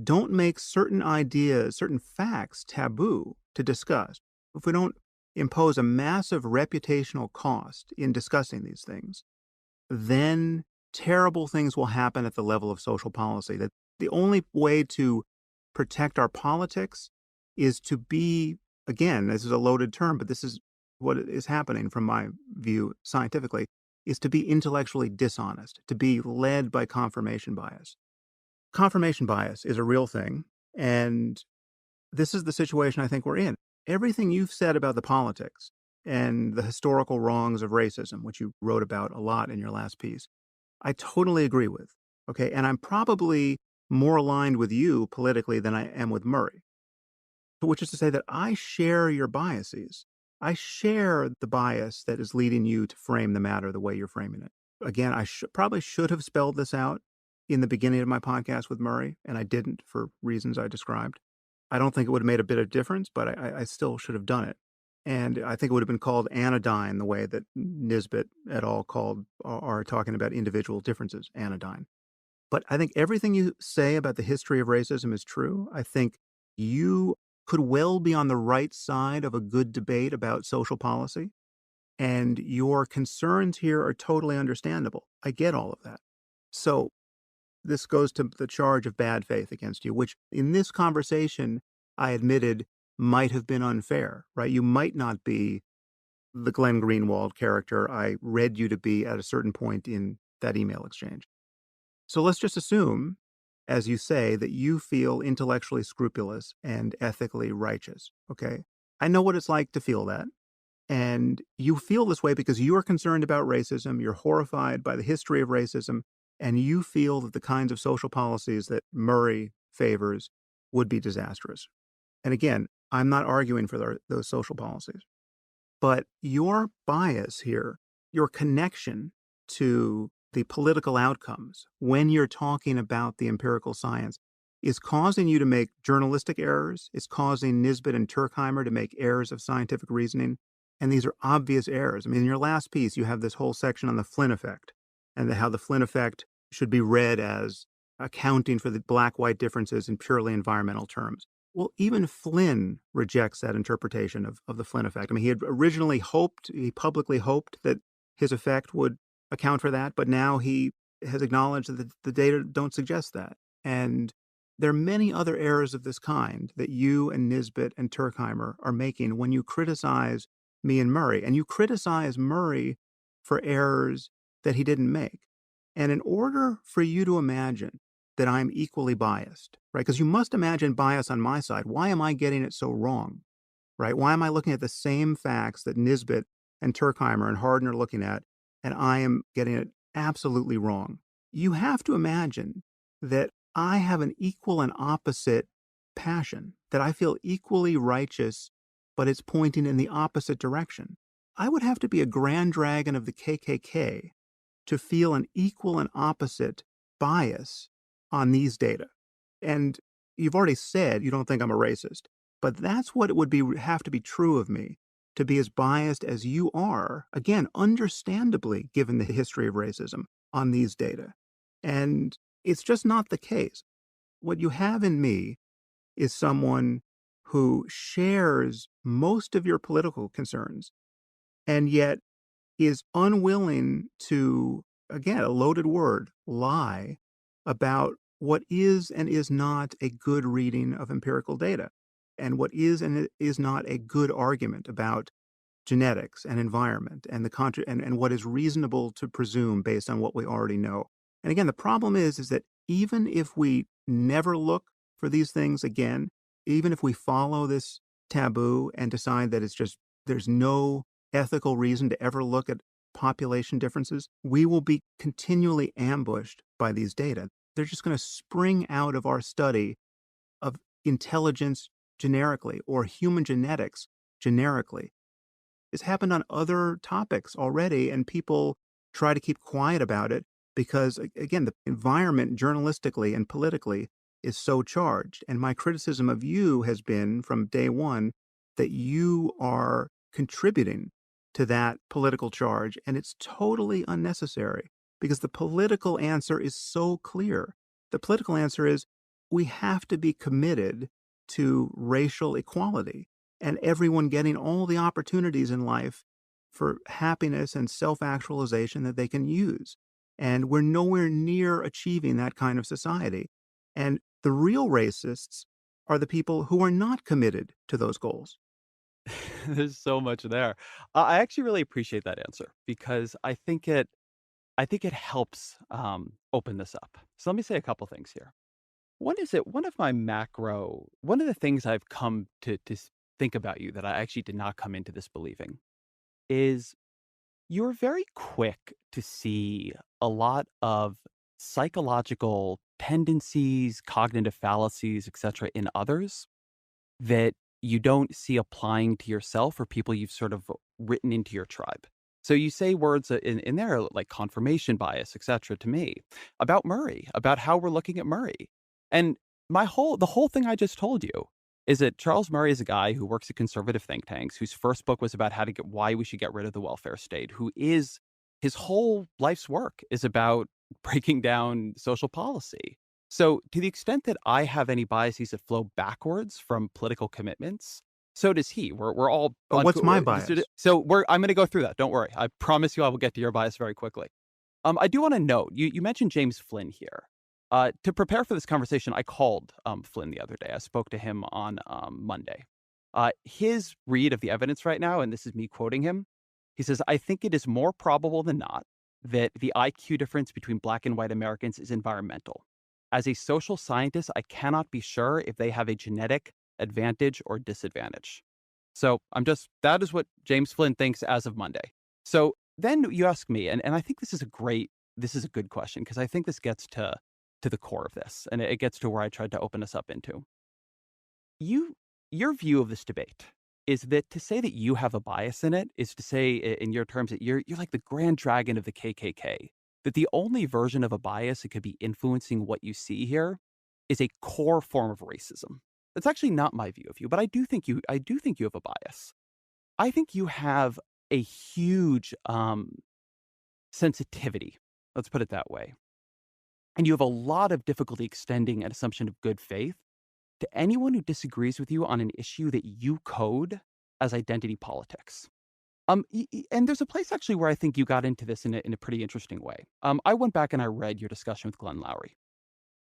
Speaker 1: don't make certain ideas, certain facts taboo to discuss, if we don't impose a massive reputational cost in discussing these things, then terrible things will happen at the level of social policy. That the only way to protect our politics is to be, again, this is a loaded term, but this is what is happening from my view scientifically, is to be intellectually dishonest, to be led by confirmation bias. Confirmation bias is a real thing, and this is the situation I think we're in. Everything you've said about the politics and the historical wrongs of racism, which you wrote about a lot in your last piece, I totally agree with. Okay. And I'm probably more aligned with you politically than I am with Murray, which is to say that I share your biases. I share the bias that is leading you to frame the matter the way you're framing it. Again, I probably should have spelled this out in the beginning of my podcast with Murray, and I didn't for reasons I described. I don't think it would have made a bit of difference, but I still should have done it. And I think it would have been called anodyne the way that Nisbet et al. Called are talking about individual differences, anodyne. But I think everything you say about the history of racism is true. I think you could well be on the right side of a good debate about social policy, and your concerns here are totally understandable. I get all of that. So this goes to the charge of bad faith against you, which in this conversation, I admitted might have been unfair, right? You might not be the Glenn Greenwald character I read you to be at a certain point in that email exchange. So let's just assume, as you say, that you feel intellectually scrupulous and ethically righteous. Okay. I know what it's like to feel that. And you feel this way because you are concerned about racism. You're horrified by the history of racism. And you feel that the kinds of social policies that Murray favors would be disastrous. And again, I'm not arguing for those social policies. But your bias here, your connection to the political outcomes when you're talking about the empirical science is causing you to make journalistic errors. It's causing Nisbet and Turkheimer to make errors of scientific reasoning. And these are obvious errors. I mean, in your last piece, you have this whole section on the Flynn effect and how the Flynn effect should be read as accounting for the black-white differences in purely environmental terms. Well, even Flynn rejects that interpretation of the Flynn effect. I mean, he had originally hoped, he publicly hoped that his effect would account for that, but now he has acknowledged that the data don't suggest that. And there are many other errors of this kind that you and Nisbet and Turkheimer are making when you criticize me and Murray. And you criticize Murray for errors that he didn't make. And in order for you to imagine that I'm equally biased, right? Because you must imagine bias on my side. Why am I getting it so wrong, right? Why am I looking at the same facts that Nisbet and Turkheimer and Hardin are looking at, and I am getting it absolutely wrong? You have to imagine that I have an equal and opposite passion, that I feel equally righteous, but it's pointing in the opposite direction. I would have to be a grand dragon of the KKK to feel an equal and opposite bias on these data. And you've already said you don't think I'm a racist, but that's what it would have to be true of me to be as biased as you are, again, understandably, given the history of racism on these data. And it's just not the case. What you have in me is someone who shares most of your political concerns and yet is unwilling to, again, a loaded word, lie about what is and is not a good reading of empirical data and what is and is not a good argument about genetics and environment and and what is reasonable to presume based on what we already know. And again, the problem is that even if we never look for these things again, even if we follow this taboo and decide that it's just there's no ethical reason to ever look at population differences, we will be continually ambushed by these data. They're just going to spring out of our study of intelligence generically or human genetics generically. It's happened on other topics already, and people try to keep quiet about it because, again, the environment journalistically and politically is so charged. And my criticism of you has been from day one that you are contributing to that political charge, and it's totally unnecessary because the political answer is so clear. The political answer is we have to be committed to racial equality and everyone getting all the opportunities in life for happiness and self-actualization that they can use. And we're nowhere near achieving that kind of society. And the real racists are the people who are not committed to those goals.
Speaker 2: There's so much there. I actually really appreciate that answer because I think it helps, open this up. So let me say a couple things here. One of the things I've come to think about you that I actually did not come into this believing is you're very quick to see a lot of psychological tendencies, cognitive fallacies, etc., in others that you don't see applying to yourself or people you've sort of written into your tribe. So you say words in there like confirmation bias, etc., to me about Murray, about how we're looking at Murray. And the whole thing I just told you is that Charles Murray is a guy who works at conservative think tanks, whose first book was about why we should get rid of the welfare state, who is his whole life's work is about breaking down social policy. So, to the extent that I have any biases that flow backwards from political commitments, so does he. We're all
Speaker 1: But what's my bias?
Speaker 2: so we're I'm going to go through that. Don't worry. I promise you, I will get to your bias very quickly. I do want to note you mentioned James Flynn here. To prepare for this conversation, I called Flynn the other day. I spoke to him on Monday. His read of the evidence right now, and this is me quoting him. He says, "I think it is more probable than not that the IQ difference between Black and white Americans is environmental. As a social scientist, I cannot be sure if they have a genetic advantage or disadvantage." So that is what James Flynn thinks as of Monday. So then you ask me, and I think this is a good question because I think this gets to the core of this, and it gets to where I tried to open us up into. You your view of this debate is that to say that you have a bias in it is to say in your terms that you're like the grand dragon of the KKK, that the only version of a bias that could be influencing what you see here is a core form of racism. That's actually not my view of you, but I do think you have a bias. I think you have a huge sensitivity, let's put it that way, and you have a lot of difficulty extending an assumption of good faith to anyone who disagrees with you on an issue that you code as identity politics. And there's a place actually where I think you got into this in a pretty interesting way. I went back and I read your discussion with Glenn Lowry.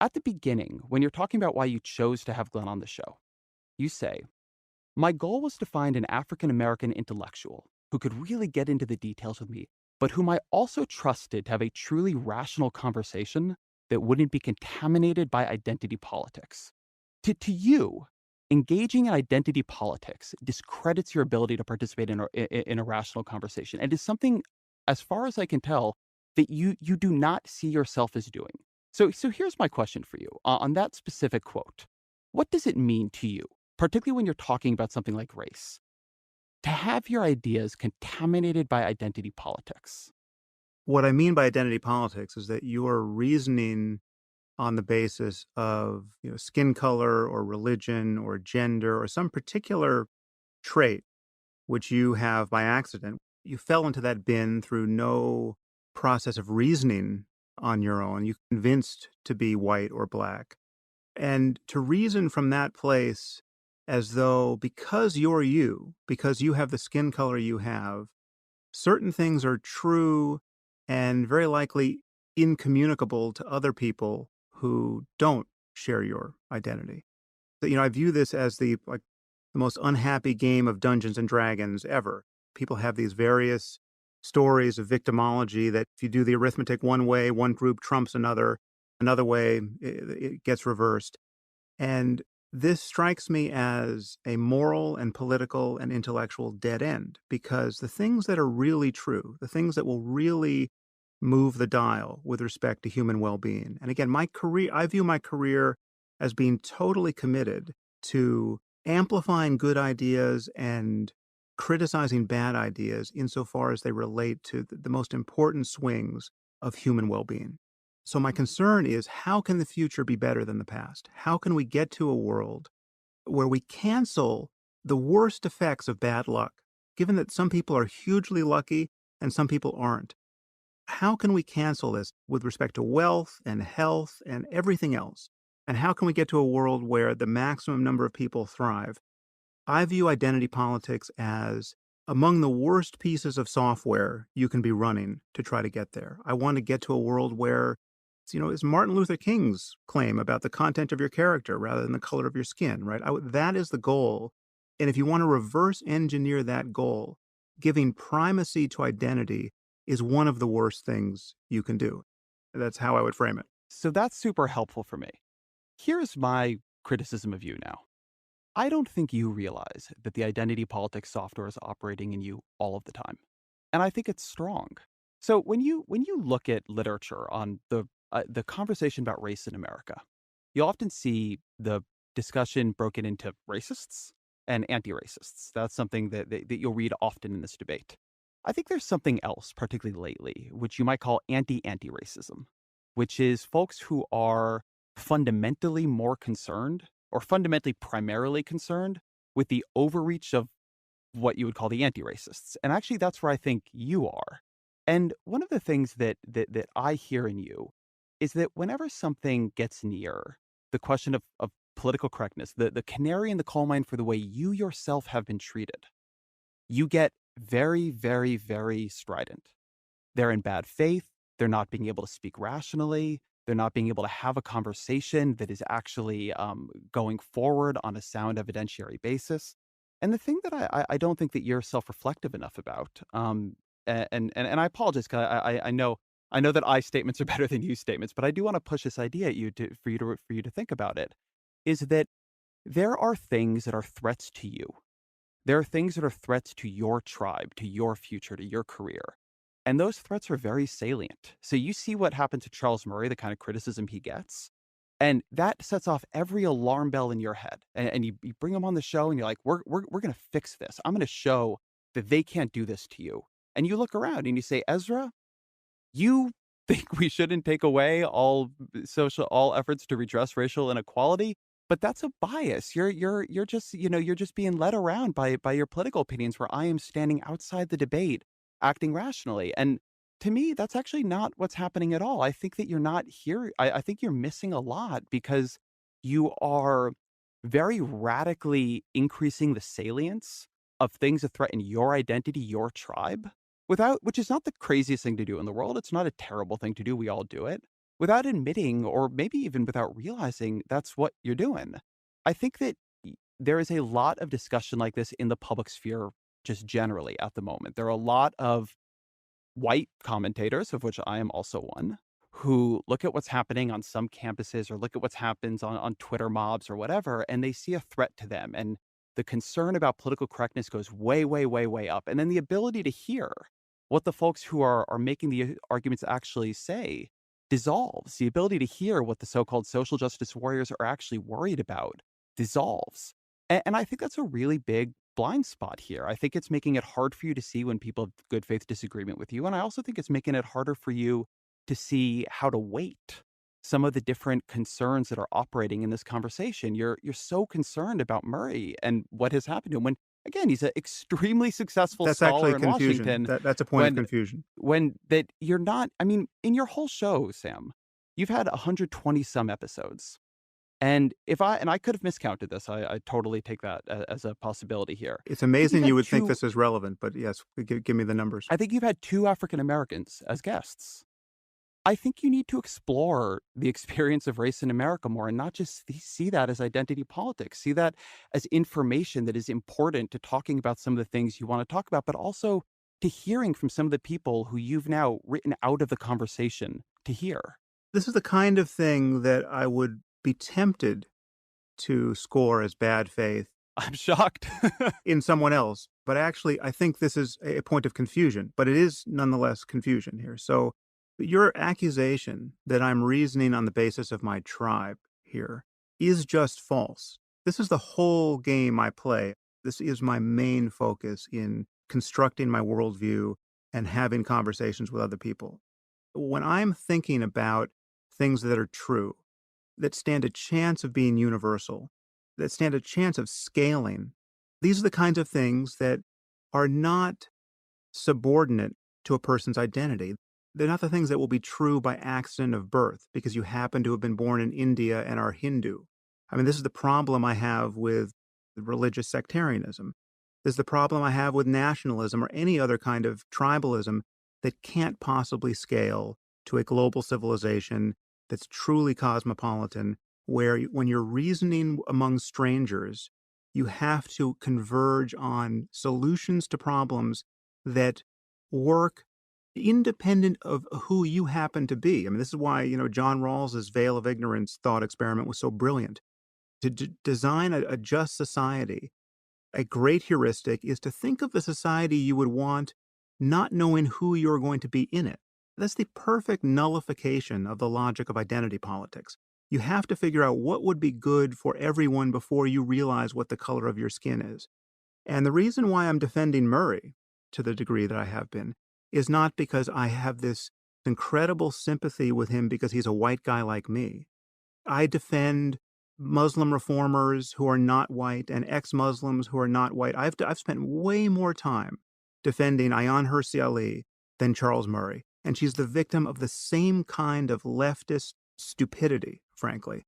Speaker 2: At the beginning, when you're talking about why you chose to have Glenn on the show, you say, "My goal was to find an African American intellectual who could really get into the details with me, but whom I also trusted to have a truly rational conversation that wouldn't be contaminated by identity politics." To you, engaging in identity politics discredits your ability to participate in a rational conversation and is something, as far as I can tell, that you do not see yourself as doing. So here's my question for you on that specific quote. What does it mean to you, particularly when you're talking about something like race, to have your ideas contaminated by identity politics?
Speaker 1: What I mean by identity politics is that you are reasoning on the basis of, skin color or religion or gender or some particular trait which you have by accident. You fell into that bin through no process of reasoning on your own. You convinced to be white or black. And to reason from that place as though because you're you, because you have the skin color you have, certain things are true and very likely incommunicable to other people who don't share your identity. I view this as the most unhappy game of Dungeons and Dragons ever. People have these various stories of victimology that if you do the arithmetic one way, one group trumps another way, it gets reversed. And this strikes me as a moral and political and intellectual dead end because the things that are really true, the things that will really move the dial with respect to human well being. And again, I view my career as being totally committed to amplifying good ideas and criticizing bad ideas insofar as they relate to the most important swings of human well being. So my concern is how can the future be better than the past? How can we get to a world where we cancel the worst effects of bad luck, given that some people are hugely lucky and some people aren't. How can we cancel this with respect to wealth and health and everything else? And how can we get to a world where the maximum number of people thrive? I view identity politics as among the worst pieces of software you can be running to try to get there. I want to get to a world where, it's Martin Luther King's claim about the content of your character rather than the color of your skin, right? That is the goal. And if you want to reverse engineer that goal, giving primacy to identity is one of the worst things you can do. That's how I would frame it.
Speaker 2: So that's super helpful for me. Here's my criticism of you now. I don't think you realize that the identity politics software is operating in you all of the time. And I think it's strong. So when you look at literature on the conversation about race in America, you often see the discussion broken into racists and anti-racists. That's something that you'll read often in this debate. I think there's something else, particularly lately, which you might call anti-racism, which is folks who are fundamentally more concerned or fundamentally primarily concerned with the overreach of what you would call the anti-racists. And actually that's where I think you are. And one of the things that I hear in you is that whenever something gets near the question of political correctness, the canary in the coal mine for the way you yourself have been treated, you get very, very, very strident. They're in bad faith. They're not being able to speak rationally. They're not being able to have a conversation that is actually going forward on a sound evidentiary basis. And the thing that I don't think that you're self-reflective enough about, and I apologize because I know that I statements are better than you statements, but I do want to push this idea at you for you to think about it, is that there are things that are threats to you. There are things that are threats to your tribe, to your future, to your career. And those threats are very salient. So you see what happened to Charles Murray, the kind of criticism he gets, and that sets off every alarm bell in your head. And you bring him on the show and you're like, we're going to fix this. I'm going to show that they can't do this to you. And you look around and you say, Ezra, you think we shouldn't take away all efforts to redress racial inequality, but that's a bias. You're just, you're just being led around by your political opinions where I am standing outside the debate acting rationally. And to me, that's actually not what's happening at all. I think that you're not here. I think you're missing a lot because you are very radically increasing the salience of things that threaten your identity, your tribe, without which is not the craziest thing to do in the world. It's not a terrible thing to do. We all do it without admitting or maybe even without realizing that's what you're doing. I think that there is a lot of discussion like this in the public sphere just generally at the moment. There are a lot of white commentators, of which I am also one, who look at what's happening on some campuses or look at what happens on Twitter mobs or whatever, and they see a threat to them. And the concern about political correctness goes way, way, way, way up. And then the ability to hear what the folks who are making the arguments actually say dissolves. The ability to hear what the so-called social justice warriors are actually worried about dissolves. And I think that's a really big blind spot here. I think it's making it hard for you to see when people have good faith disagreement with you. And I also think it's making it harder for you to see how to weight some of the different concerns that are operating in this conversation. You're so concerned about Murray and what has happened to him when again he's an extremely successful
Speaker 1: That's actually
Speaker 2: scholar
Speaker 1: a
Speaker 2: in
Speaker 1: confusion.
Speaker 2: Washington
Speaker 1: That's a point of
Speaker 2: when
Speaker 1: confusion.
Speaker 2: that you're not I mean in your whole show, Sam, you've had 120 some episodes. And if I could have miscounted this, I totally take that as a possibility here.
Speaker 1: It's
Speaker 2: I think you've
Speaker 1: amazing you
Speaker 2: had
Speaker 1: would think
Speaker 2: two
Speaker 1: this is relevant, but yes, give me the numbers.
Speaker 2: I think you've had 2 African Americans as guests. I think you need to explore the experience of race in America more and not just see that as identity politics. See that as information that is important to talking about some of the things you want to talk about, but also to hearing from some of the people who you've now written out of the conversation to hear.
Speaker 1: This is the kind of thing that I would be tempted to score as bad faith
Speaker 2: I'm shocked.
Speaker 1: in someone else, but actually, I think this is a point of confusion, but it is nonetheless confusion here. So, your accusation that I'm reasoning on the basis of my tribe here is just false. This is the whole game I play. This is my main focus in constructing my worldview and having conversations with other people. When I'm thinking about things that are true, that stand a chance of being universal, that stand a chance of scaling, these are the kinds of things that are not subordinate to a person's identity. They're not the things that will be true by accident of birth because you happen to have been born in India and are Hindu. I mean, this is the problem I have with religious sectarianism. This is the problem I have with nationalism or any other kind of tribalism that can't possibly scale to a global civilization that's truly cosmopolitan, where when you're reasoning among strangers, you have to converge on solutions to problems that work independent of who you happen to be. I mean, this is why, John Rawls's veil of ignorance thought experiment was so brilliant. To design a just society, a great heuristic is to think of the society you would want not knowing who you're going to be in it. That's the perfect nullification of the logic of identity politics. You have to figure out what would be good for everyone before you realize what the color of your skin is. And the reason why I'm defending Murray to the degree that I have been is not because I have this incredible sympathy with him because he's a white guy like me. I defend Muslim reformers who are not white and ex-Muslims who are not white. I've spent way more time defending Ayaan Hirsi Ali than Charles Murray, and she's the victim of the same kind of leftist stupidity, frankly.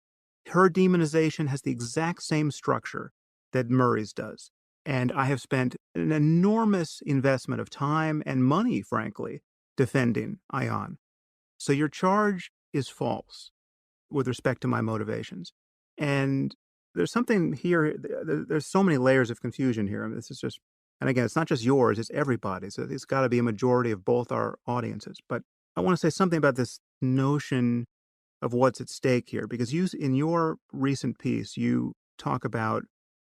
Speaker 1: Her demonization has the exact same structure that Murray's does, and I have spent an enormous investment of time and money, frankly, defending Ayaan. So your charge is false with respect to my motivations. And there's something here, there's so many layers of confusion here. I mean, this is just, and again, it's not just yours, it's everybody's. So it's got to be a majority of both our audiences. But I want to say something about this notion of what's at stake here, because in your recent piece, you talk about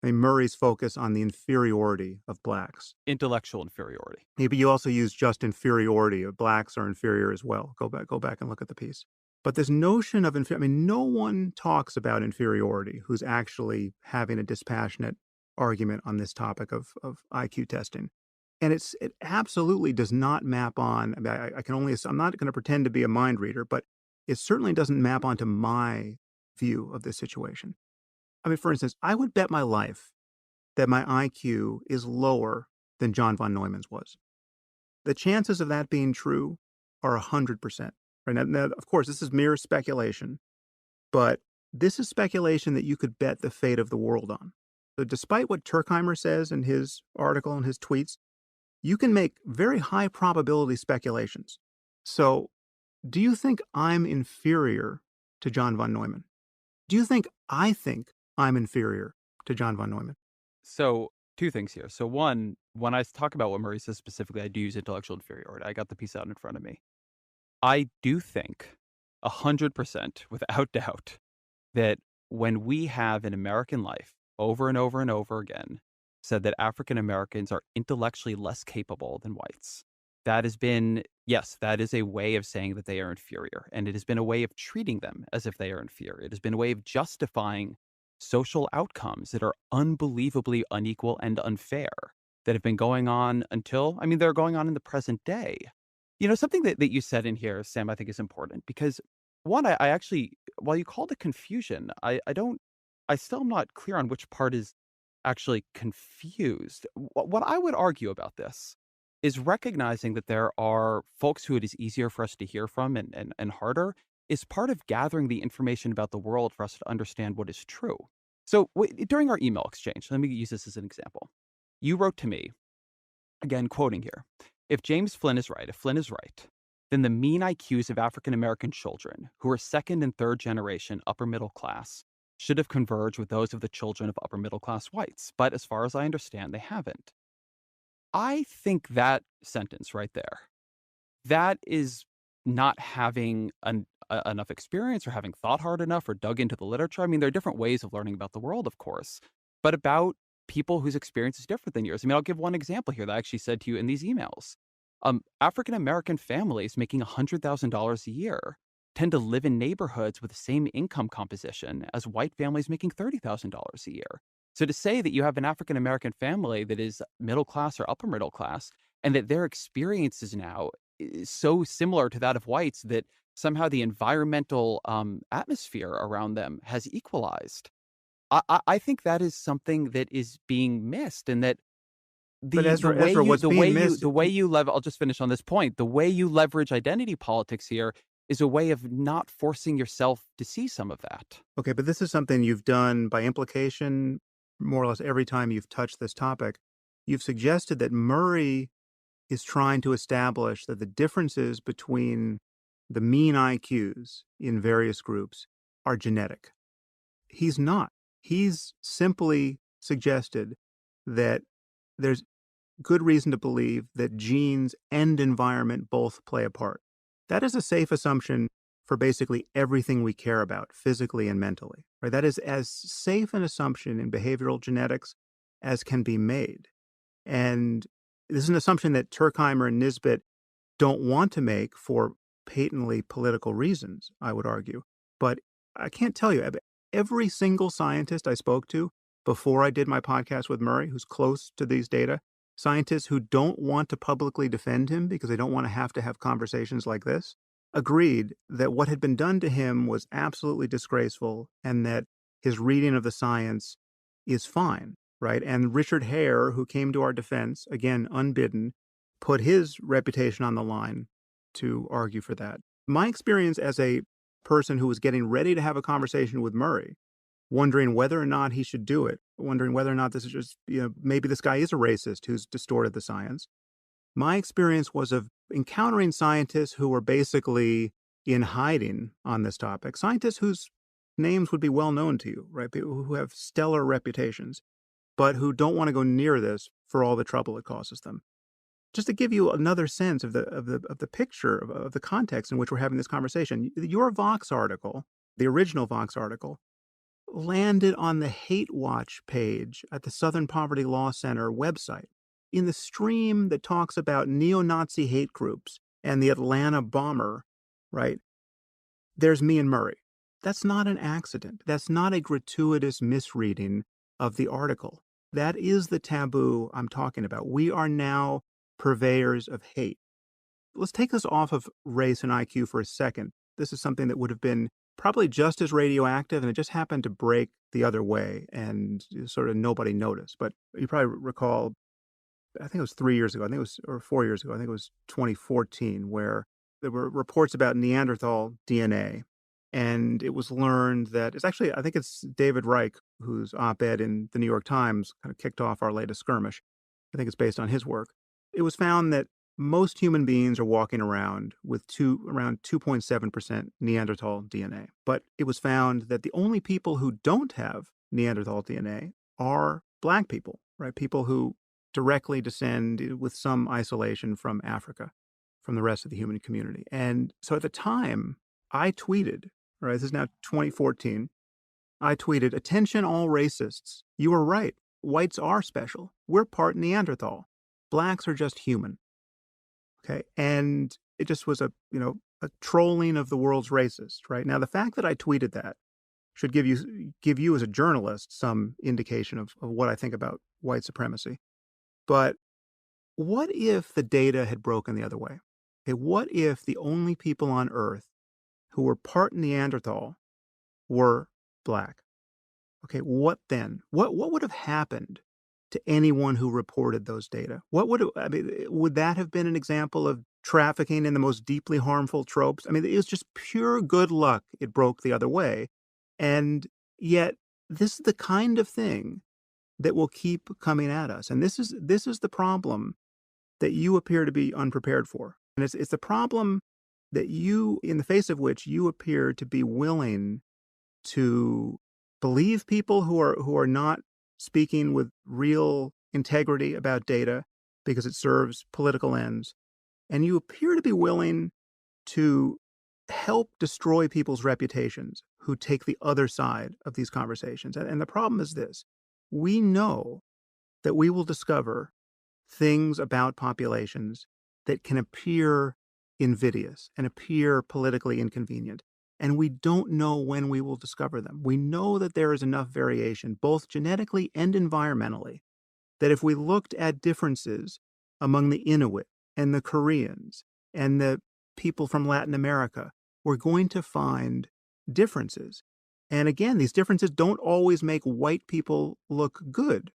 Speaker 1: Murray's focus on the inferiority of blacks.
Speaker 2: Intellectual inferiority.
Speaker 1: Maybe you also use just inferiority. Blacks are inferior as well. Go back and look at the piece. But this notion of no one talks about inferiority who's actually having a dispassionate argument on this topic of IQ testing. And it absolutely does not map on. I mean, I can only, I'm not going to pretend to be a mind reader, but it certainly doesn't map onto my view of this situation. I mean, for instance, I would bet my life that my IQ is lower than John von Neumann's was. The chances of that being true are 100%. Right now, of course, this is mere speculation, but this is speculation that you could bet the fate of the world on. So despite what Turkheimer says in his article and his tweets, you can make very high probability speculations. So do you think I'm inferior to John von Neumann? Do you think I think I'm inferior to John von Neumann?
Speaker 2: So, two things here. So, one, when I talk about what Murray says specifically, I do use intellectual inferiority. I got the piece out in front of me. I do think 100% without doubt that when we have in American life over and over and over again said that African Americans are intellectually less capable than whites, that has been, yes, that is a way of saying that they are inferior. And it has been a way of treating them as if they are inferior. It has been a way of justifying social outcomes that are unbelievably unequal and unfair that have been going on until, I mean, they're going on in the present day. Something that you said in here, Sam, I think is important because one, I actually, while you called it confusion, I still am not clear on which part is actually confused. What I would argue about this is recognizing that there are folks who it is easier for us to hear from and harder is part of gathering the information about the world for us to understand what is true. So during our email exchange, let me use this as an example. You wrote to me, again, quoting here, if James Flynn is right, if Flynn is right, then the mean IQs of African American children who are second and third generation upper middle class should have converged with those of the children of upper middle class whites. But as far as I understand, they haven't. I think that sentence right there, that is not having enough experience or having thought hard enough or dug into the literature. I mean, there are different ways of learning about the world, of course, but about people whose experience is different than yours. I mean, I'll give one example here that I actually said to you in these emails. African American families making $100,000 a year tend to live in neighborhoods with the same income composition as white families making $30,000 a year. So to say that you have an African American family that is middle class or upper middle class, and that their experiences now is so similar to that of whites that somehow the environmental atmosphere around them has equalized. I think that is something that is being missed, and that
Speaker 1: But Ezra, what's being missed.
Speaker 2: the way you I'll just finish on this point. The way you leverage identity politics here is a way of not forcing yourself to see some of that.
Speaker 1: Okay, but this is something you've done by implication more or less every time you've touched this topic. You've suggested that Murray is trying to establish that the differences between the mean IQs in various groups are genetic. He's not. He's simply suggested that there's good reason to believe that genes and environment both play a part. That is a safe assumption for basically everything we care about, physically and mentally. Right? That is as safe an assumption in behavioral genetics as can be made. And this is an assumption that Turkheimer and Nisbet don't want to make for patently political reasons, I would argue. But I can't tell you, every single scientist I spoke to before I did my podcast with Murray, who's close to these data, scientists who don't want to publicly defend him because they don't want to have conversations like this, agreed that what had been done to him was absolutely disgraceful and that his reading of the science is fine, right? And Richard Hare, who came to our defense, again, unbidden, put his reputation on the line to argue for that. My experience as a person who was getting ready to have a conversation with Murray, wondering whether or not he should do it, wondering whether or not this is just, maybe this guy is a racist who's distorted the science. My experience was of encountering scientists who were basically in hiding on this topic, scientists whose names would be well known to you, right? People who have stellar reputations, but who don't want to go near this for all the trouble it causes them. Just to give you another sense of the picture of the context in which we're having this conversation, your Vox article, the original Vox article, landed on the Hate Watch page at the Southern Poverty Law Center website in the stream that talks about neo-Nazi hate groups and the Atlanta bomber, right? There's me and Murray. That's not an accident. That's not a gratuitous misreading of the article. That is the taboo I'm talking about. We are now purveyors of hate. Let's take this off of race and IQ for a second. This is something that would have been probably just as radioactive, and it just happened to break the other way, and sort of nobody noticed. But you probably recall, I think it was 3 years ago, I think it was, or 4 years ago, I think it was 2014, where there were reports about Neanderthal DNA. And it was learned that it's actually, I think it's David Reich, whose op-ed in the New York Times kind of kicked off our latest skirmish. I think it's based on his work. It was found that most human beings are walking around with around 2.7% Neanderthal DNA. But it was found that the only people who don't have Neanderthal DNA are Black people, right? People who directly descend with some isolation from Africa, from the rest of the human community. And so at the time, I tweeted, right, this is now 2014, I tweeted, "Attention all racists, you were right. Whites are special. We're part Neanderthal. Blacks are just human." Okay. And it just was a trolling of the world's racists, right? Now, the fact that I tweeted that should give you as a journalist some indication of what I think about white supremacy. But what if the data had broken the other way? Okay, what if the only people on Earth who were part Neanderthal were Black? Okay, what then? What would have happened to anyone who reported those data? Would that have been an example of trafficking in the most deeply harmful tropes? I mean, it was just pure good luck it broke the other way. And yet, this is the kind of thing that will keep coming at us. And this is the problem that you appear to be unprepared for. And it's the problem that in the face of which you appear to be willing to believe people who are not speaking with real integrity about data because it serves political ends. And you appear to be willing to help destroy people's reputations who take the other side of these conversations. And the problem is this: we know that we will discover things about populations that can appear invidious and appear politically inconvenient. And we don't know when we will discover them. We know that there is enough variation, both genetically and environmentally, that if we looked at differences among the Inuit and the Koreans and the people from Latin America, we're going to find differences. And again, these differences don't always make white people look good.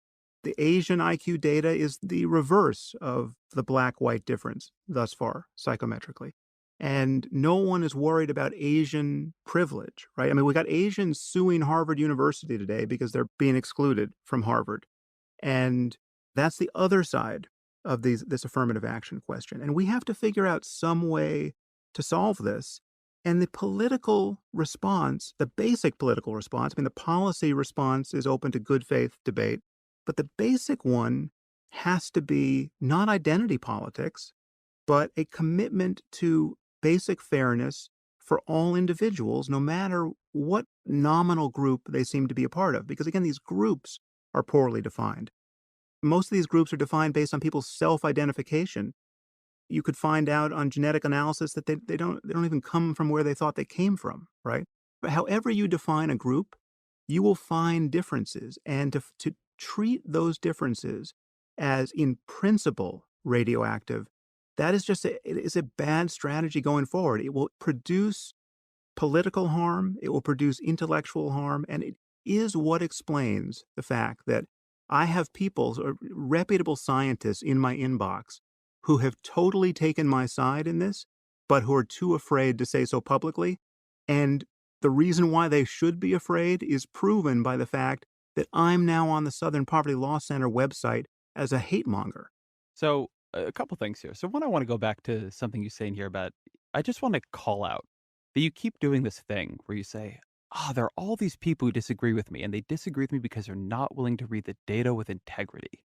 Speaker 1: The Asian IQ data is the reverse of the black-white difference thus far, psychometrically. And no one is worried about Asian privilege, right? I mean, we got Asians suing Harvard University today because they're being excluded from Harvard. And that's the other side of this affirmative action question. And we have to figure out some way to solve this. And the political response, the basic political response, I mean, the policy response is open to good faith debate, but the basic one has to be not identity politics, but a commitment to basic fairness for all individuals, no matter what nominal group they seem to be a part of. Because again, these groups are poorly defined. Most of these groups are defined based on people's self-identification. You could find out on genetic analysis that they don't even come from where they thought they came from, right? But however you define a group, you will find differences, and to treat those differences as in principle radioactive, that is just it is a bad strategy going forward. It will produce political harm, it will produce intellectual harm, and it is what explains the fact that I have people, or reputable scientists in my inbox who have totally taken my side in this, but who are too afraid to say so publicly. And the reason why they should be afraid is proven by the fact that I'm now on the Southern Poverty Law Center website as a hate monger.
Speaker 2: So, a couple things here. So, one, I want to go back to something you say in here about, I just want to call out that you keep doing this thing where you say, there are all these people who disagree with me, and they disagree with me because they're not willing to read the data with integrity.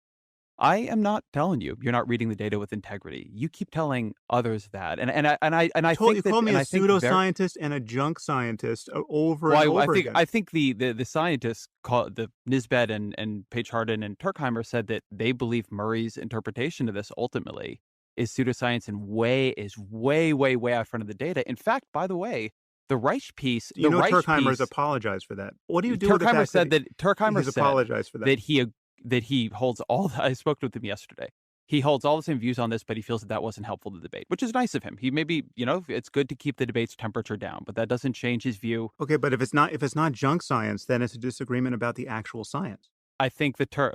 Speaker 2: I am not telling you you're not reading the data with integrity. You keep telling others that, and I
Speaker 1: You
Speaker 2: think that,
Speaker 1: call me
Speaker 2: and
Speaker 1: a
Speaker 2: I think very
Speaker 1: pseudoscientist and a junk scientist over and
Speaker 2: well, I
Speaker 1: over
Speaker 2: think
Speaker 1: again.
Speaker 2: I think the scientists call the Nisbet and Page Hardin and Turkheimer said that they believe Murray's interpretation of this ultimately is pseudoscience and way out front of the data. In fact, by the way,
Speaker 1: You
Speaker 2: the
Speaker 1: know
Speaker 2: Reich
Speaker 1: Turkheimer has
Speaker 2: piece,
Speaker 1: apologized for that. What do you do with the
Speaker 2: Turkheimer
Speaker 1: fact that
Speaker 2: said that Turkheimer
Speaker 1: he's
Speaker 2: said
Speaker 1: apologized for that?
Speaker 2: that he holds all the, I spoke with him yesterday. He holds all the same views on this, but he feels that that wasn't helpful to the debate, which is nice of him. He maybe, it's good to keep the debate's temperature down, but that doesn't change his view.
Speaker 1: Okay, but if it's not junk science, then it's a disagreement about the actual science.
Speaker 2: I think the Tur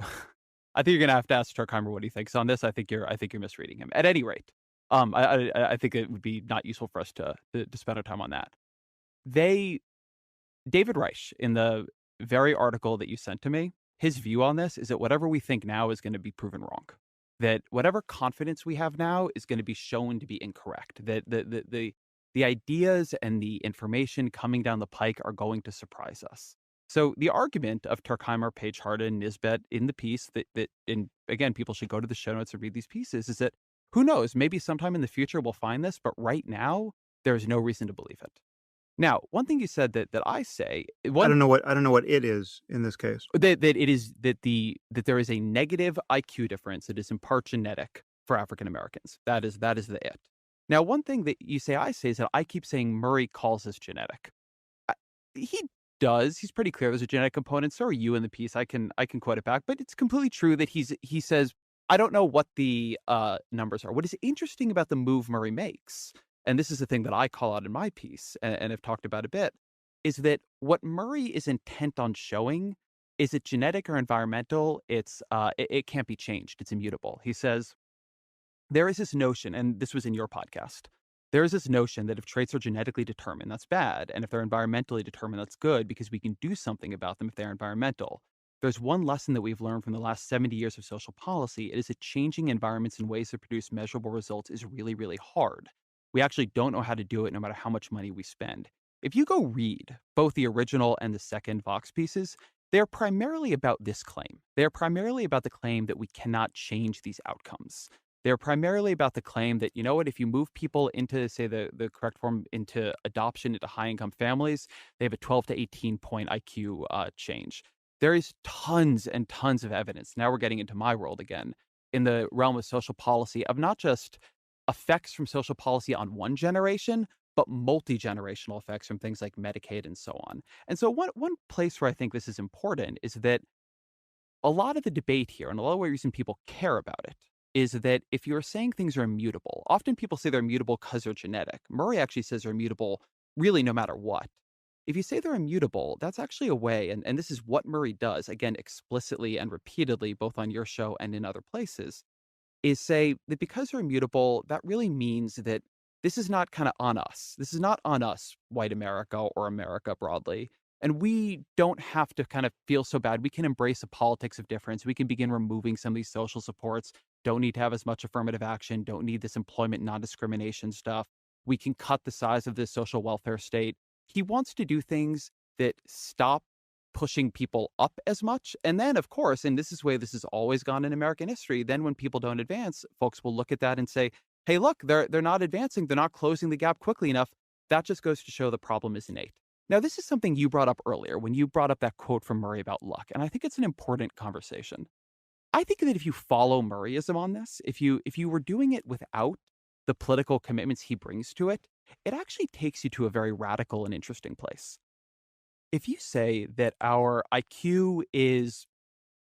Speaker 2: I think you're gonna have to ask Turkheimer what he thinks on this. I think you're misreading him. At any rate, I think it would be not useful for us to spend our time on that. They David Reich, in the very article that you sent to me, his view on this is that whatever we think now is gonna be proven wrong. That whatever confidence we have now is gonna be shown to be incorrect. That the ideas and the information coming down the pike are going to surprise us. So the argument of Turkheimer, Page Hardin, Nisbet in the piece that and again, people should go to the show notes and read these pieces, is that who knows, maybe sometime in the future we'll find this, but right now, there's no reason to believe it. Now, one thing you said that I say, one
Speaker 1: I don't know what it is in this case.
Speaker 2: that it is that there is a negative IQ difference that is in part genetic for African Americans. That is the it. Now, one thing that you say I say is that I keep saying Murray calls this genetic. I, he does. He's pretty clear there's a genetic component. So are you in the piece. I can quote it back, but it's completely true that he says I don't know what the numbers are. What is interesting about the move Murray makes, and this is the thing that I call out in my piece and have talked about a bit, is that what Murray is intent on showing is it genetic or environmental? It can't be changed. It's immutable. He says there is this notion, and this was in your podcast. There is this notion that if traits are genetically determined, that's bad, and if they're environmentally determined, that's good because we can do something about them if they're environmental. There's one lesson that we've learned from the last 70 years of social policy. It is that changing environments in ways that produce measurable results is really, really hard. We actually don't know how to do it no matter how much money we spend. If you go read both the original and the second Vox pieces, they're primarily about this claim. They're primarily about the claim that we cannot change these outcomes. They're primarily about the claim that, you know what, if you move people into, say, the correct form, into adoption, into high income families, they have a 12 to 18 point IQ change. There is tons and tons of evidence. Now we're getting into my world again in the realm of social policy of not just effects from social policy on one generation, but multi-generational effects from things like Medicaid and so on. And so one place where I think this is important is that a lot of the debate here, and a lot of the reason people care about it, is that if you're saying things are immutable, often people say they're immutable because they're genetic. Murray actually says they're immutable really no matter what. If you say they're immutable, that's actually a way, and this is what Murray does, again, explicitly and repeatedly, both on your show and in other places, is say that because they're immutable, that really means that this is not kind of on us. This is not on us, white America or America broadly. And we don't have to kind of feel so bad. We can embrace a politics of difference. We can begin removing some of these social supports. Don't need to have as much affirmative action. Don't need this employment non discrimination stuff. We can cut the size of this social welfare state. He wants to do things that stop pushing people up as much. And then, of course, and this is the way this has always gone in American history, then when people don't advance, folks will look at that and say, hey, look, they're not advancing, they're not closing the gap quickly enough. That just goes to show the problem is innate. Now, this is something you brought up earlier when you brought up that quote from Murray about luck, and I think it's an important conversation. I think that if you follow Murrayism on this, if you were doing it without the political commitments he brings to it, it actually takes you to a very radical and interesting place. If you say that our IQ is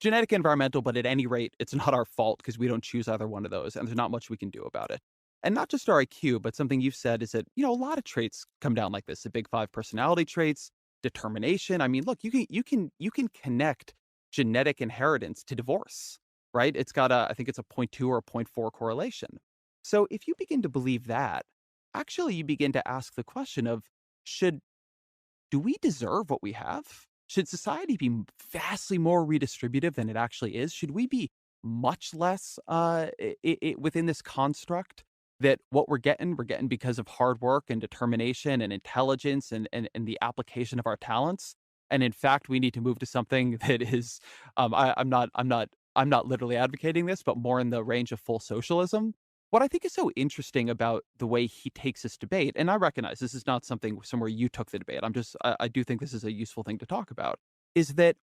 Speaker 2: genetic environmental, but at any rate, it's not our fault because we don't choose either one of those, and there's not much we can do about it. And not just our IQ, but something you've said is that, a lot of traits come down like this, the big 5 personality traits, determination. I mean, look, you can connect genetic inheritance to divorce, right? It's got I think it's a point 0.2 or a point 0.4 correlation. So if you begin to believe that, actually you begin to ask the question of, should do we deserve what we have? Should society be vastly more redistributive than it actually is? Should we be much less within this construct that what we're getting because of hard work and determination and intelligence and the application of our talents? And in fact, we need to move to something that is, I'm not literally advocating this, but more in the range of full socialism. What I think is so interesting about the way he takes this debate, and I recognize this is not something somewhere you took the debate. I do think this is a useful thing to talk about, is that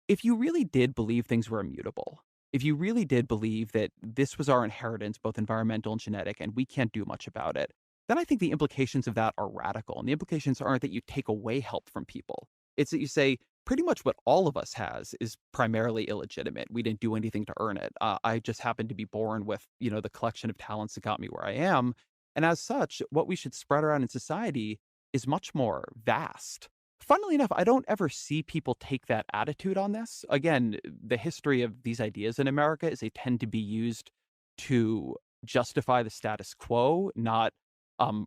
Speaker 2: if you really did believe things were immutable, if you really did believe that this was our inheritance, both environmental and genetic, and we can't do much about it, then I think the implications of that are radical. And the implications aren't that you take away help from people. It's that you say, pretty much what all of us has is primarily illegitimate. We didn't do anything to earn it. I just happened to be born with, the collection of talents that got me where I am. And as such, what we should spread around in society is much more vast. Funnily enough, I don't ever see people take that attitude on this. Again, the history of these ideas in America is they tend to be used to justify the status quo, not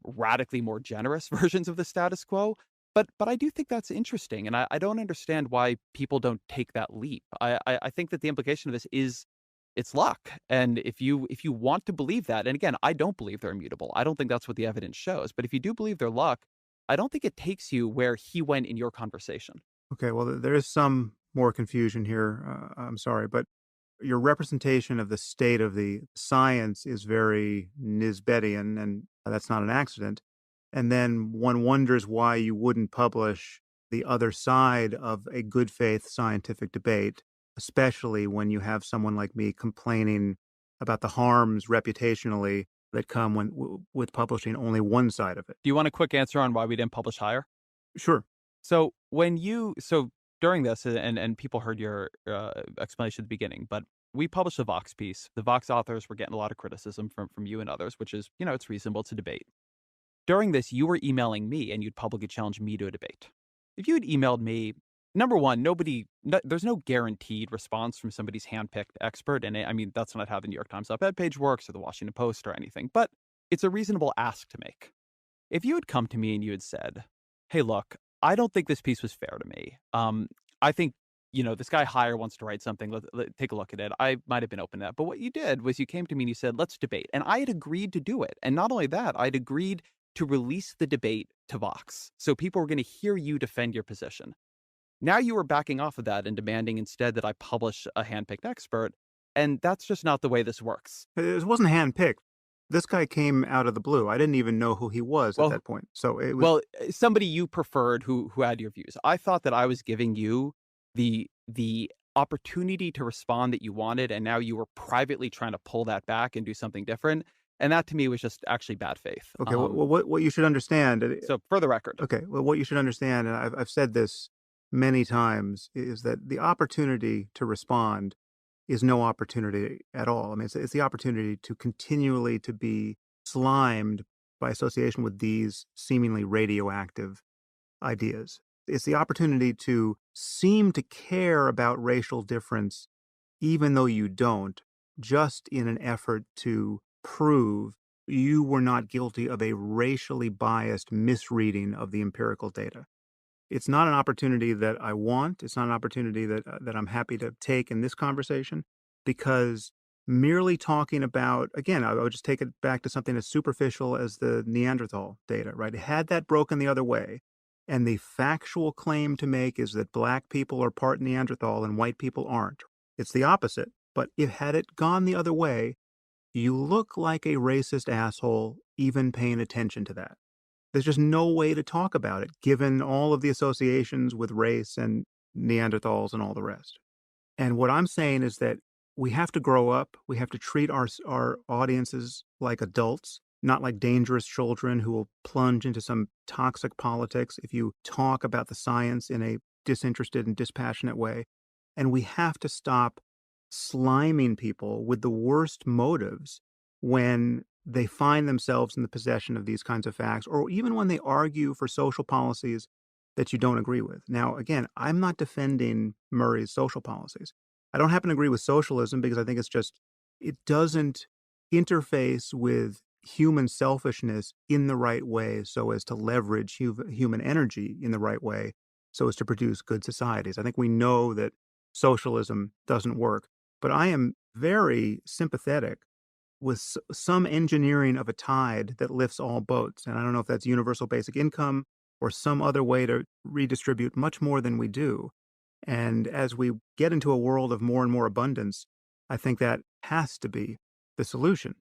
Speaker 2: radically more generous versions of the status quo. But I do think that's interesting, and I don't understand why people don't take that leap. I think that the implication of this is it's luck, and if you want to believe that, and again, I don't believe they're immutable. I don't think that's what the evidence shows. But if you do believe they're luck, I don't think it takes you where he went in your conversation.
Speaker 1: Okay, well, there is some more confusion here. I'm sorry, but your representation of the state of the science is very Nisbetian, and that's not an accident. And then one wonders why you wouldn't publish the other side of a good faith scientific debate, especially when you have someone like me complaining about the harms reputationally that come with publishing only one side of it.
Speaker 2: Do you want a quick answer on why we didn't publish higher?
Speaker 1: Sure.
Speaker 2: So during this, and people heard your explanation at the beginning, but we published a Vox piece. The Vox authors were getting a lot of criticism from you and others, which is, it's reasonable to debate. During this, you were emailing me and you'd publicly challenge me to a debate. If you had emailed me, number one, there's no guaranteed response from somebody's handpicked expert. And I mean, that's not how the New York Times op-ed page works or the Washington Post or anything, but it's a reasonable ask to make. If you had come to me and you had said, hey, look, I don't think this piece was fair to me. I think, this guy Hire wants to write something. Take a look at it. I might have been open to that. But what you did was you came to me and you said, let's debate. And I had agreed to do it. And not only that, I'd agreed to release the debate to Vox. So people were going to hear you defend your position. Now you were backing off of that and demanding instead that I publish a handpicked expert. And that's just not the way this works.
Speaker 1: It wasn't handpicked. This guy came out of the blue. I didn't even know who he was at
Speaker 2: Well,
Speaker 1: that point. So it was
Speaker 2: well, somebody you preferred who had your views. I thought that I was giving you the opportunity to respond that you wanted, and now you were privately trying to pull that back and do something different. And that to me was just actually bad faith.
Speaker 1: okay. What you should understand.
Speaker 2: So for the record,
Speaker 1: Okay, well, what you should understand, and I've said this many times, is that the opportunity to respond is no opportunity at all. I mean, it's the opportunity to continually to be slimed by association with these seemingly radioactive ideas. It's the opportunity to seem to care about racial difference even though you don't, just in an effort to prove you were not guilty of a racially biased misreading of the empirical data. It's not an opportunity that I want. It's not an opportunity that I'm happy to take in this conversation because merely talking about, again, I would just take it back to something as superficial as the Neanderthal data, right? Had that broken the other way, and the factual claim to make is that black people are part Neanderthal and white people aren't. It's the opposite. But if had it gone the other way, you look like a racist asshole even paying attention to that. There's just no way to talk about it given all of the associations with race and Neanderthals and all the rest. And what I'm saying is that we have to grow up. We have to treat our audiences like adults, not like dangerous children who will plunge into some toxic politics if you talk about the science in a disinterested and dispassionate way. And we have to stop sliming people with the worst motives when they find themselves in the possession of these kinds of facts, or even when they argue for social policies that you don't agree with. Now, again, I'm not defending Murray's social policies. I don't happen to agree with socialism because I think it doesn't interface with human selfishness in the right way so as to leverage human energy in the right way so as to produce good societies. I think we know that socialism doesn't work, but I am very sympathetic with some engineering of a tide that lifts all boats. And I don't know if that's universal basic income or some other way to redistribute much more than we do. And as we get into a world of more and more abundance, I think that has to be the solution.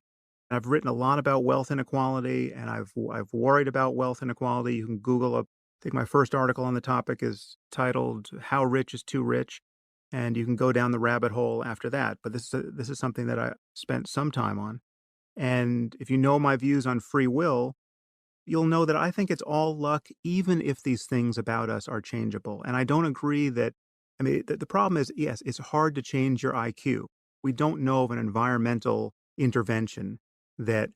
Speaker 1: I've written a lot about wealth inequality, and I've worried about wealth inequality. You can Google up. I think my first article on the topic is titled "How Rich is Too Rich," and you can go down the rabbit hole after that. But this is something that I spent some time on. And if you know my views on free will, you'll know that I think it's all luck, even if these things about us are changeable. And I don't agree that, I mean, the problem is, yes, it's hard to change your IQ. We don't know of an environmental intervention that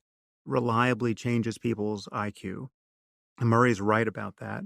Speaker 1: reliably changes people's IQ. And Murray's right about that.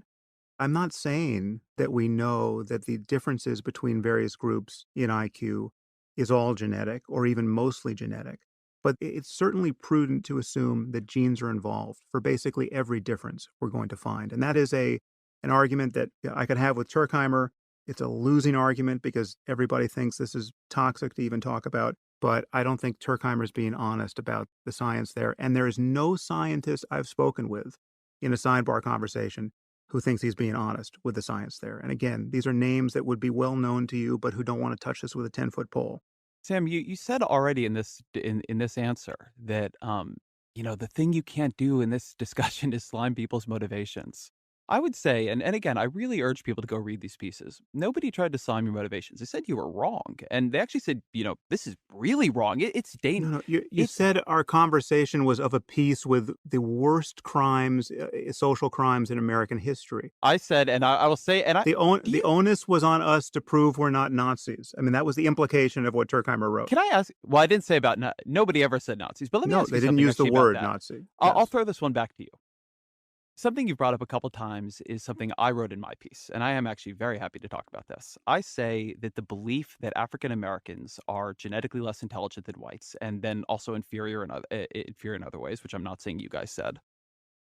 Speaker 1: I'm not saying that we know that the differences between various groups in IQ is all genetic or even mostly genetic, but it's certainly prudent to assume that genes are involved for basically every difference we're going to find. And that is an argument that I could have with Turkheimer. It's a losing argument because everybody thinks this is toxic to even talk about, but I don't think Turkheimer's being honest about the science there. And there is no scientist I've spoken with in a sidebar conversation who thinks he's being honest with the science there. And again, these are names that would be well known to you, but who don't want to touch this with a 10-foot pole.
Speaker 2: Sam, you said already in this answer that the thing you can't do in this discussion is slime people's motivations. I would say, and again, I really urge people to go read these pieces. Nobody tried to slime your motivations. They said you were wrong, and they actually said, this is really wrong.
Speaker 1: No, no, you
Speaker 2: it's
Speaker 1: said our conversation was of a piece with the worst crimes, social crimes in American history.
Speaker 2: I said, and I will say, and I do
Speaker 1: The
Speaker 2: you
Speaker 1: onus was on us to prove we're not Nazis. I mean, that was the implication of what Turkheimer wrote.
Speaker 2: can I ask? Well, I didn't say about nobody ever said Nazis, but let me
Speaker 1: No,
Speaker 2: ask you
Speaker 1: they didn't
Speaker 2: something
Speaker 1: use the
Speaker 2: actually about
Speaker 1: word
Speaker 2: that.
Speaker 1: Nazi.
Speaker 2: I'll
Speaker 1: Yes.
Speaker 2: throw this one back to you. Something you've brought up a couple times is something I wrote in my piece, and I am actually very happy to talk about this. I say that the belief that African Americans are genetically less intelligent than whites, and then also inferior in other ways, which I'm not saying you guys said,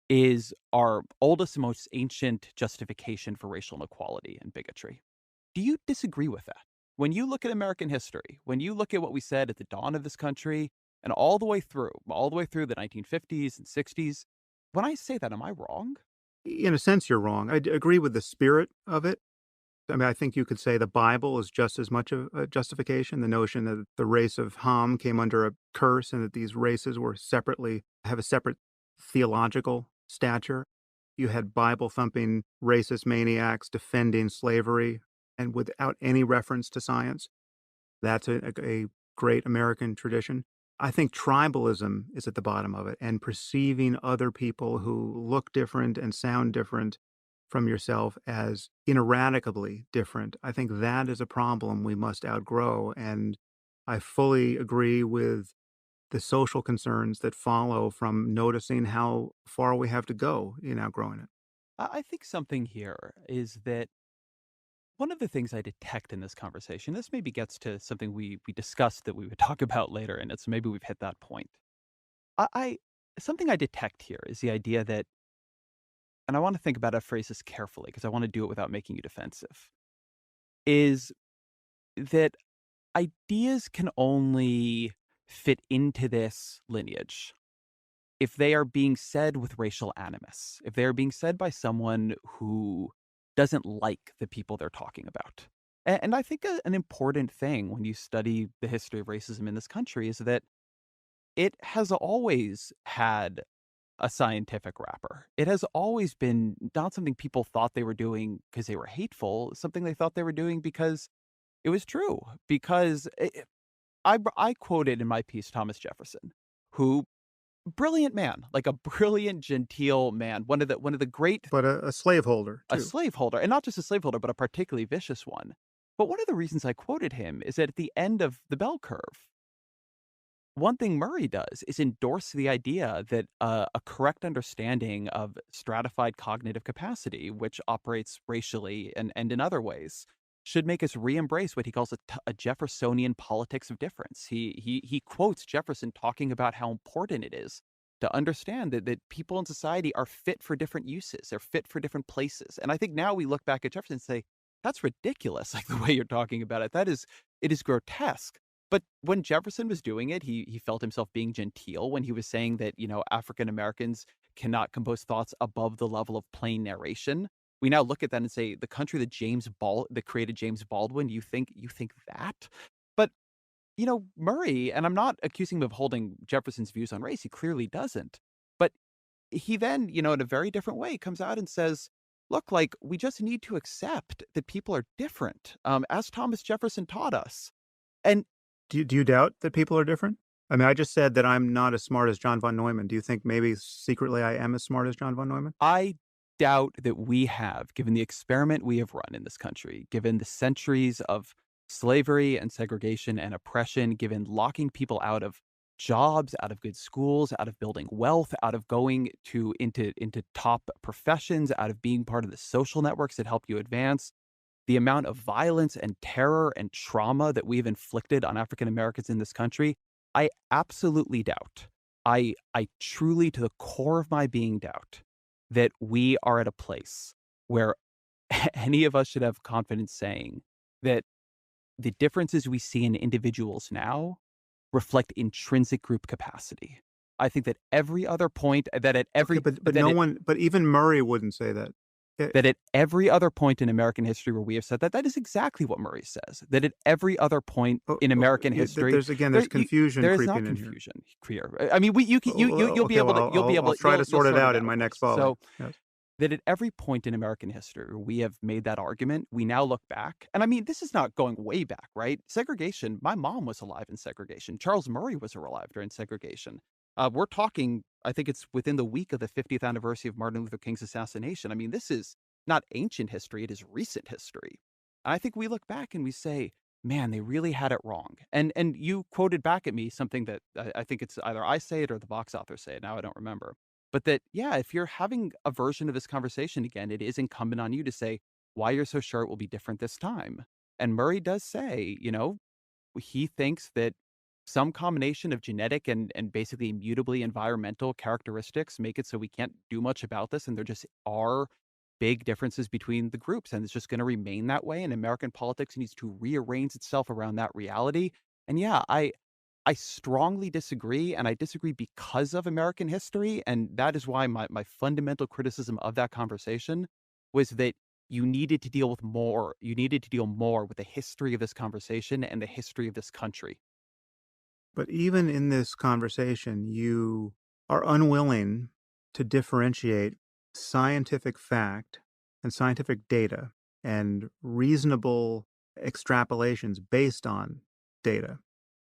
Speaker 2: is our oldest and most ancient justification for racial inequality and bigotry. Do you disagree with that? When you look at American history, when you look at what we said at the dawn of this country and all the way through the 1950s and 60s, when I say that, am I wrong?
Speaker 1: In a sense, you're wrong. Agree with the spirit of it. I mean, I think you could say the Bible is just as much of a justification. The notion that the race of Ham came under a curse and that these races were have a separate theological stature. You had Bible thumping racist maniacs defending slavery and without any reference to science. That's a great American tradition. I think tribalism is at the bottom of it and perceiving other people who look different and sound different from yourself as ineradicably different. I think that is a problem we must outgrow. And I fully agree with the social concerns that follow from noticing how far we have to go in outgrowing it.
Speaker 2: I think something here is that one of the things I detect in this conversation, this maybe gets to something we discussed that we would talk about later, and it's maybe we've hit that point. I something I detect here is the idea that, and I want to think about how to phrase this carefully because I want to do it without making you defensive, is that ideas can only fit into this lineage if they are being said with racial animus, if they are being said by someone who doesn't like the people they're talking about. And I think an important thing when you study the history of racism in this country is that it has always had a scientific wrapper. It has always been not something people thought they were doing because they were hateful, something they thought they were doing because it was true. Because I quoted in my piece Thomas Jefferson, who brilliant man, like a brilliant, genteel man, one of the great
Speaker 1: But a slaveholder
Speaker 2: a
Speaker 1: too.
Speaker 2: slaveholder, and not just a slaveholder, but a particularly vicious one. But one of the reasons I quoted him is that at the end of the bell curve, one thing Murray does is endorse the idea that a correct understanding of stratified cognitive capacity, which operates racially and in other ways, should make us re-embrace what he calls a Jeffersonian politics of difference. He quotes Jefferson talking about how important it is to understand that people in society are fit for different uses, they're fit for different places. And I think now we look back at Jefferson and say, that's ridiculous, like the way you're talking about it. It is grotesque. But when Jefferson was doing it, he felt himself being genteel when he was saying that, African Americans cannot compose thoughts above the level of plain narration. We now look at that and say, the country that created James Baldwin, you think that? But, Murray, and I'm not accusing him of holding Jefferson's views on race, he clearly doesn't. But he then, in a very different way, comes out and says, look, like, we just need to accept that people are different, as Thomas Jefferson taught us. And
Speaker 1: Do you doubt that people are different? I mean, I just said that I'm not as smart as John von Neumann. Do you think maybe secretly I am as smart as John von Neumann?
Speaker 2: I doubt that we have, given the experiment we have run in this country, given the centuries of slavery and segregation and oppression, given locking people out of jobs, out of good schools, out of building wealth, out of going into top professions, out of being part of the social networks that help you advance, the amount of violence and terror and trauma that we've inflicted on African Americans in this country, I absolutely doubt. I truly, to the core of my being, doubt that we are at a place where any of us should have confidence saying that the differences we see in individuals now reflect intrinsic group capacity. I think that every other point that at
Speaker 1: Okay,
Speaker 2: every
Speaker 1: but
Speaker 2: that
Speaker 1: no
Speaker 2: it
Speaker 1: one, but even Murray wouldn't say that. Eh,
Speaker 2: that at every other point in American history where we have said that, that is exactly what Murray says. That at every other point in American history,
Speaker 1: there's again,
Speaker 2: there
Speaker 1: there's confusion
Speaker 2: there is
Speaker 1: creeping
Speaker 2: not
Speaker 1: in here.
Speaker 2: confusion here. I mean, we you can you'll be
Speaker 1: Okay,
Speaker 2: able
Speaker 1: well,
Speaker 2: to
Speaker 1: I'll try to
Speaker 2: you'll
Speaker 1: sort it
Speaker 2: sort it
Speaker 1: out in
Speaker 2: out,
Speaker 1: my
Speaker 2: of
Speaker 1: next
Speaker 2: course.
Speaker 1: volley.
Speaker 2: So
Speaker 1: Yes.
Speaker 2: that at every point in American history where we have made that argument, we now look back, and I mean, this is not going way back, right? Segregation. My mom was alive in segregation. Charles Murray was alive during segregation. We're talking. I think it's within the week of the 50th anniversary of Martin Luther King's assassination. I mean, this is not ancient history, it is recent history. I think we look back and we say, man, they really had it wrong. And you quoted back at me something that I think it's either I say it or the box authors say it. Now I don't remember. But that, yeah, if you're having a version of this conversation again, it is incumbent on you to say why you're so sure it will be different this time. And Murray does say, he thinks that some combination of genetic and basically immutably environmental characteristics make it so we can't do much about this, and there just are big differences between the groups, and it's just going to remain that way. And American politics needs to rearrange itself around that reality. And yeah, I strongly disagree, and I disagree because of American history, and that is why my fundamental criticism of that conversation was that you needed to deal with more. You needed to deal more with the history of this conversation and the history of this country.
Speaker 1: But even in this conversation, you are unwilling to differentiate scientific fact and scientific data and reasonable extrapolations based on data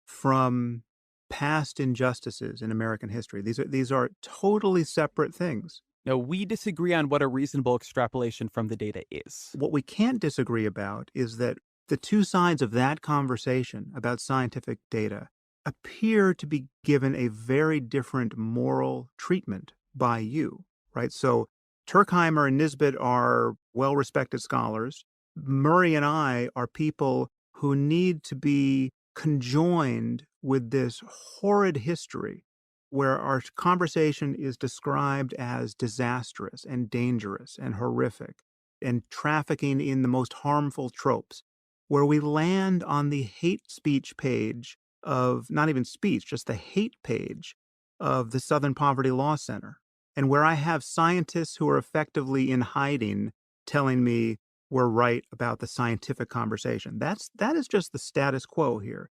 Speaker 1: from past injustices in American history. These are totally separate things.
Speaker 2: Now, we disagree on what a reasonable extrapolation from the data is.
Speaker 1: What we can't disagree about is that the two sides of that conversation about scientific data appear to be given a very different moral treatment by you, right? So Turkheimer and Nisbet are well-respected scholars. Murray and I are people who need to be conjoined with this horrid history where our conversation is described as disastrous and dangerous and horrific and trafficking in the most harmful tropes, where we land on the hate speech page of not even speech, just the hate page of the Southern Poverty Law Center, and where I have scientists who are effectively in hiding telling me we're right about the scientific conversation. That is just the status quo here.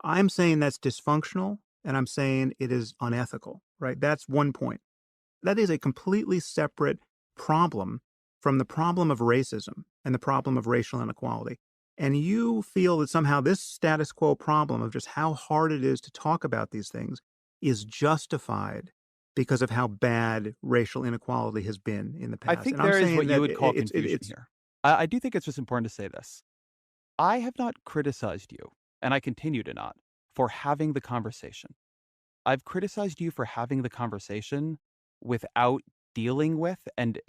Speaker 1: I'm saying that's dysfunctional, and I'm saying it is unethical, right? That's one point. That is a completely separate problem from the problem of racism and the problem of racial inequality. And you feel that somehow this status quo problem of just how hard it is to talk about these things is justified because of how bad racial inequality has been in the
Speaker 2: I
Speaker 1: past.
Speaker 2: think
Speaker 1: And I'm
Speaker 2: there is what
Speaker 1: saying
Speaker 2: you
Speaker 1: that
Speaker 2: would call confusion
Speaker 1: it's
Speaker 2: here. I do think it's just important to say this. I have not criticized you, and I continue to not, for having the conversation. I've criticized you for having the conversation without dealing with and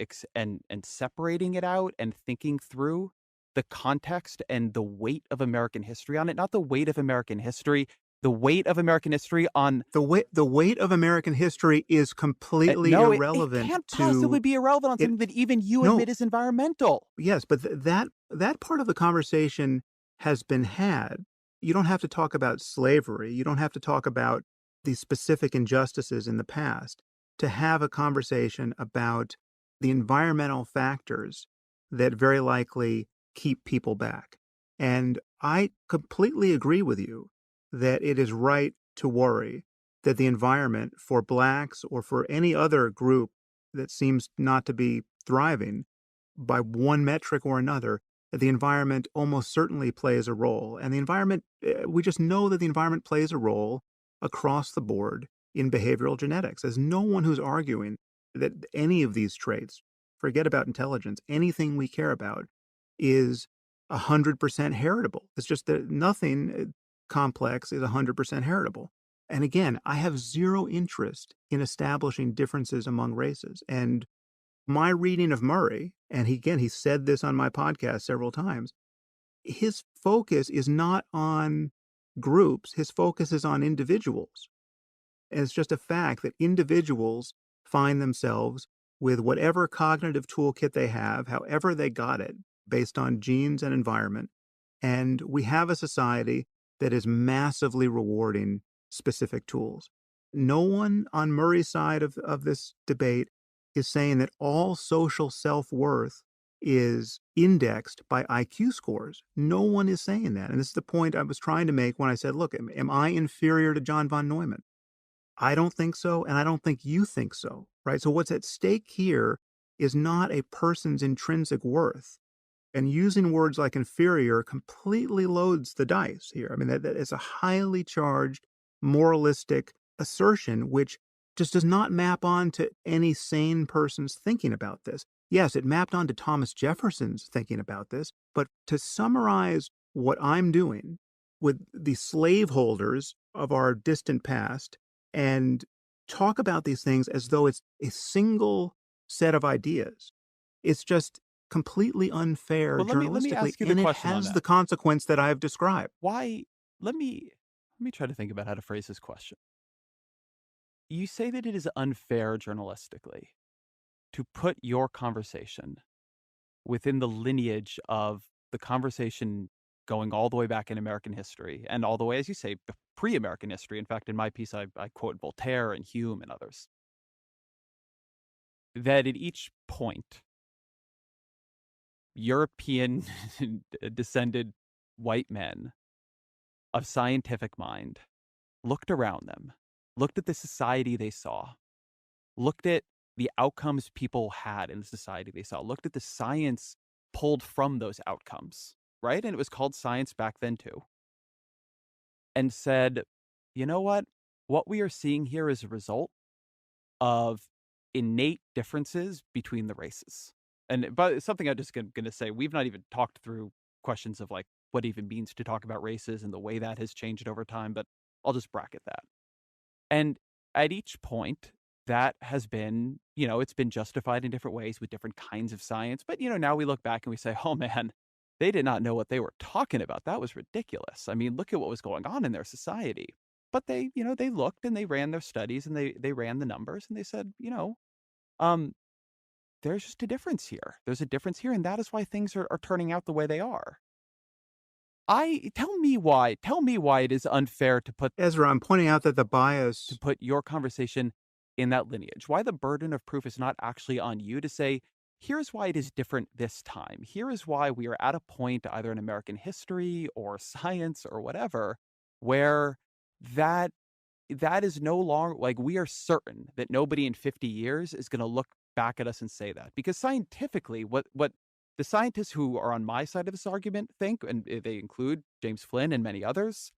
Speaker 2: separating it out and thinking through the context and the weight of American history on it. Not the weight of American history, the weight of American history on
Speaker 1: the weight of American history is completely
Speaker 2: no, it
Speaker 1: irrelevant
Speaker 2: can't possibly
Speaker 1: to
Speaker 2: be irrelevant on
Speaker 1: it.
Speaker 2: something that even you
Speaker 1: No,
Speaker 2: admit is environmental.
Speaker 1: yes, but that part of the conversation has been had. You don't have to talk about slavery. You don't have to talk about these specific injustices in the past to have a conversation about the environmental factors that very likely keep people back. And I completely agree with you that it is right to worry that the environment for blacks or for any other group that seems not to be thriving by one metric or another, the environment almost certainly plays a role. And the environment, we just know that the environment plays a role across the board in behavioral genetics. There's no one who's arguing that any of these traits, forget about intelligence, anything we care about is 100% heritable. It's just that nothing complex is 100% heritable. And again, I have zero interest in establishing differences among races. And my reading of Murray, and he said this on my podcast several times, his focus is not on groups, his focus is on individuals. And it's just a fact that individuals find themselves with whatever cognitive toolkit they have, however they got it, based on genes and environment. And we have a society that is massively rewarding specific tools. No one on Murray's side of this debate is saying that all social self worth is indexed by IQ scores. No one is saying that. And this is the point I was trying to make when I said, look, am I inferior to John von Neumann? I don't think so, and I don't think you think so, right? So what's at stake here is not a person's intrinsic worth. And using words like inferior completely loads the dice here. I mean, that is a highly charged moralistic assertion, which just does not map on to any sane person's thinking about this. Yes, it mapped onto Thomas Jefferson's thinking about this, but to summarize what I'm doing with the slaveholders of our distant past and talk about these things as though it's a single set of ideas, it's just completely unfair
Speaker 2: But let me
Speaker 1: journalistically,
Speaker 2: ask you the
Speaker 1: and it
Speaker 2: question on
Speaker 1: has
Speaker 2: that.
Speaker 1: the consequence that I've described.
Speaker 2: Why let me try to think about how to phrase this question. You say that it is unfair journalistically to put your conversation within the lineage of the conversation going all the way back in American history and all the way, as you say, pre-American history. In fact, in my piece, I quote Voltaire and Hume and others. That at each point, European descended white men of scientific mind looked around them, looked at the society they saw, looked at the outcomes people had in the society they saw, looked at the science pulled from those outcomes, right? And it was called science back then too, and said, you know what? What we are seeing here is a result of innate differences between the races. And but it's something I'm just going to say, we've not even talked through questions of like what it even means to talk about races and the way that has changed over time, but I'll just bracket that. And at each point, that has been, it's been justified in different ways with different kinds of science. But, now we look back and we say, oh man, they did not know what they were talking about. That was ridiculous. I mean, look at what was going on in their society. But they looked and they ran their studies and they ran the numbers and they said, um, there's just a difference here. There's a difference here. And that is why things are turning out the way they are. Tell me why it is unfair
Speaker 1: Ezra, I'm pointing out that the
Speaker 2: to
Speaker 1: bias
Speaker 2: put your conversation in that lineage. Why the burden of proof is not actually on you to say, here's why it is different this time. Here is why we are at a point, either in American history or science or whatever, where that that is no longer like we are certain that nobody in 50 years is going to look back at us and say that. Because scientifically, what the scientists who are on my side of this argument think, and they include James Flynn and many others,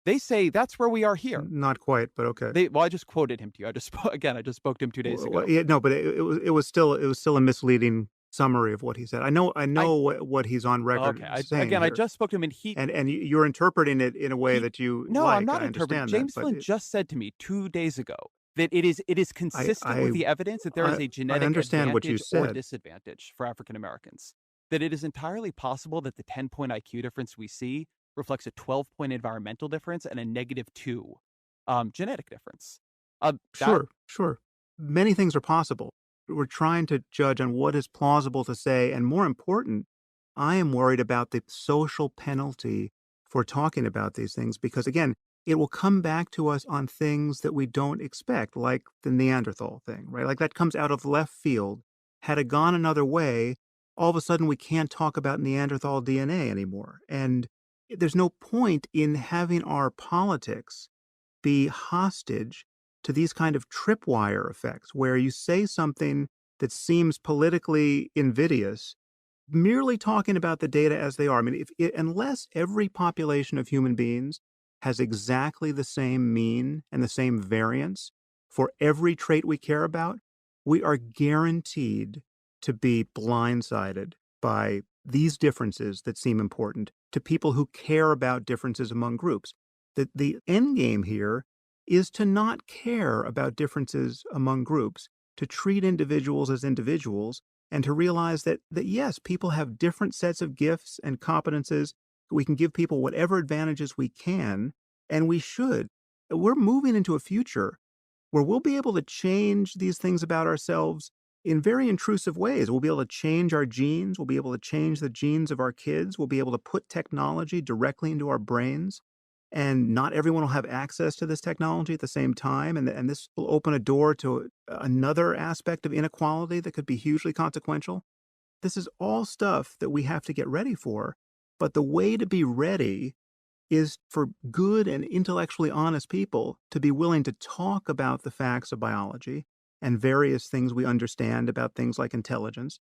Speaker 2: they say that's where we are here.
Speaker 1: not quite, but okay.
Speaker 2: I just quoted him to you. I just spoke to him 2 days ago.
Speaker 1: Yeah, no, but it was still a misleading summary of what he said. I know
Speaker 2: I
Speaker 1: what he's on record
Speaker 2: okay,
Speaker 1: saying
Speaker 2: I
Speaker 1: here,
Speaker 2: just spoke to him and
Speaker 1: and you're interpreting it in a way
Speaker 2: he
Speaker 1: that you
Speaker 2: no, I'm
Speaker 1: like, and
Speaker 2: not
Speaker 1: I
Speaker 2: interpreting.
Speaker 1: understand that,
Speaker 2: James
Speaker 1: but
Speaker 2: Flynn just said to me 2 days ago that it is
Speaker 1: I
Speaker 2: consistent with
Speaker 1: I
Speaker 2: the evidence that there is
Speaker 1: I
Speaker 2: a
Speaker 1: I
Speaker 2: genetic
Speaker 1: understand what you
Speaker 2: advantage or
Speaker 1: said.
Speaker 2: disadvantage for African Americans. That it is entirely possible that the 10-point IQ difference we see reflects a 12-point environmental difference and a -2 genetic difference. That
Speaker 1: Sure, sure. Many things are possible. We're trying to judge on what is plausible to say, and more important, I am worried about the social penalty for talking about these things because, again, it will come back to us on things that we don't expect, like the Neanderthal thing, right? Like that comes out of left field. Had it gone another way, all of a sudden we can't talk about Neanderthal DNA anymore. And there's no point in having our politics be hostage to these kind of tripwire effects where you say something that seems politically invidious, merely talking about the data as they are. I mean, unless every population of human beings has exactly the same mean and the same variance for every trait we care about, we are guaranteed to be blindsided by these differences that seem important to people who care about differences among groups. The end game here is to not care about differences among groups, to treat individuals as individuals, and to realize that yes, people have different sets of gifts and competences. We can give people whatever advantages we can, and we should. We're moving into a future where we'll be able to change these things about ourselves in very intrusive ways. We'll be able to change our genes. We'll be able to change the genes of our kids. We'll be able to put technology directly into our brains. And not everyone will have access to this technology at the same time. And this will open a door to another aspect of inequality that could be hugely consequential. This is all stuff that we have to get ready for. But the way to be ready is for good and intellectually honest people to be willing to talk about the facts of biology and various things we understand about things like intelligence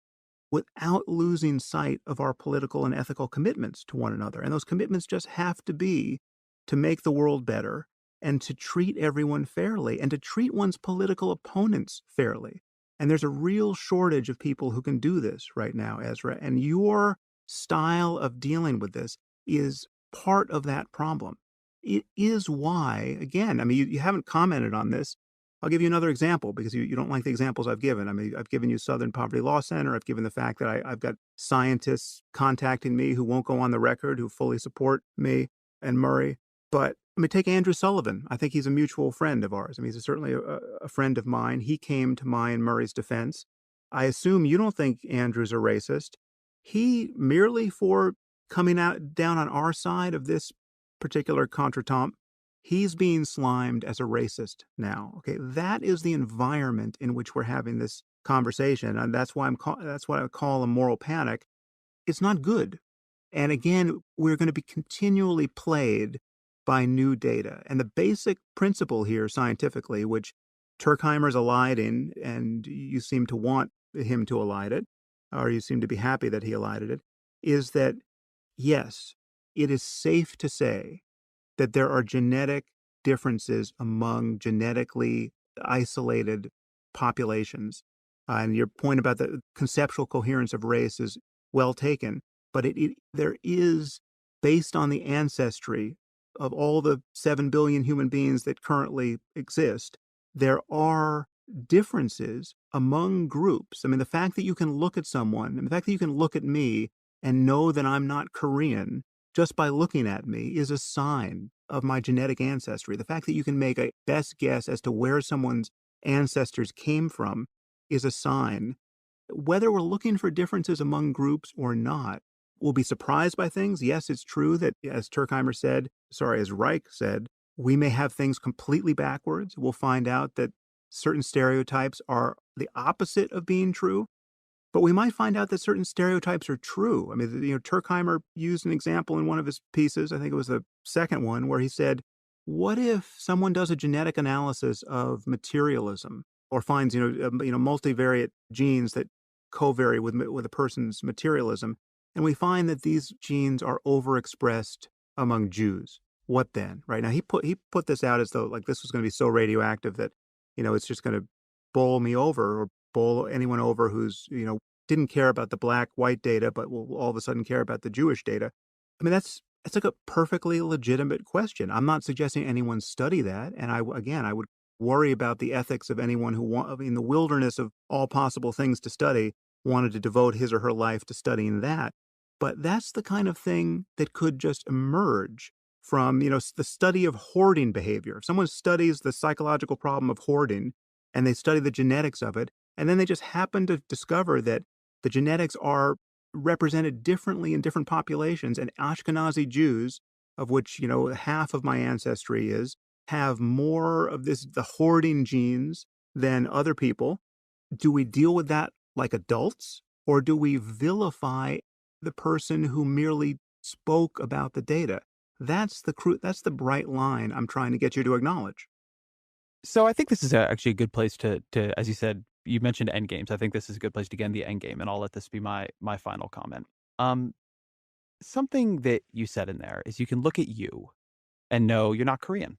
Speaker 1: without losing sight of our political and ethical commitments to one another. And those commitments just have to be to make the world better and to treat everyone fairly and to treat one's political opponents fairly. And there's a real shortage of people who can do this right now, Ezra. And your style of dealing with this is part of that problem. It is why, again, I mean, you haven't commented on this. I'll give you another example because you don't like the examples I've given. I mean, I've given you Southern Poverty Law Center. I've given the fact that I've got scientists contacting me who won't go on the record, who fully support me and Murray. But I mean, take Andrew Sullivan. I think he's a mutual friend of ours. I mean, he's certainly a friend of mine. He came to my and Murray's defense. I assume you don't think Andrew's a racist. He merely for coming out down on our side of this particular contretemps, he's being slimed as a racist now. Okay, that is the environment in which we're having this conversation, and that's what I call a moral panic. It's not good. And again, we're going to be continually played by new data. And the basic principle here scientifically, which Turkheimer's allied in, and you seem to want him to elide it, or you seem to be happy that he elided it, is that yes, it is safe to say that there are genetic differences among genetically isolated populations. And your point about the conceptual coherence of race is well taken, but there is, based on the ancestry of all the 7 billion human beings that currently exist, there are differences among groups. I mean, the fact that you can look at someone and the fact that you can look at me and know that I'm not Korean just by looking at me is a sign of my genetic ancestry. The fact that you can make a best guess as to where someone's ancestors came from is a sign. Whether we're looking for differences among groups or not, we'll be surprised by things. Yes, it's true that, as Turkheimer said, sorry, as Reich said, we may have things completely backwards. We'll find out that certain stereotypes are the opposite of being true, but we might find out that certain stereotypes are true. I mean, Turkheimer used an example in one of his pieces, I think it was the second one, where he said, what if someone does a genetic analysis of materialism or finds, multivariate genes that covary with a person's materialism, and we find that these genes are overexpressed among Jews? What then? Right now, he put this out as though like this was going to be so radioactive that it's just going to bowl me over or bowl anyone over who's didn't care about the black white data, but will all of a sudden care about the Jewish data. I mean, that's like a perfectly legitimate question. I'm not suggesting anyone study that, and I would worry about the ethics of anyone in the wilderness of all possible things to study, wanted to devote his or her life to studying that. But that's the kind of thing that could just emerge from the study of hoarding behavior. If someone studies the psychological problem of hoarding and they study the genetics of it, and then they just happen to discover that the genetics are represented differently in different populations, and Ashkenazi Jews, of which half of my ancestry is, have more of the hoarding genes than other people. Do we deal with that like adults, or do we vilify the person who merely spoke about the data? That's the bright line I'm trying to get you to acknowledge.
Speaker 2: So I think this is actually a good place to, as you said, you mentioned end games. I think this is a good place to get in the end game, and I'll let this be my final comment. Um, Something that you said in there is you can look at you and know you're not Korean.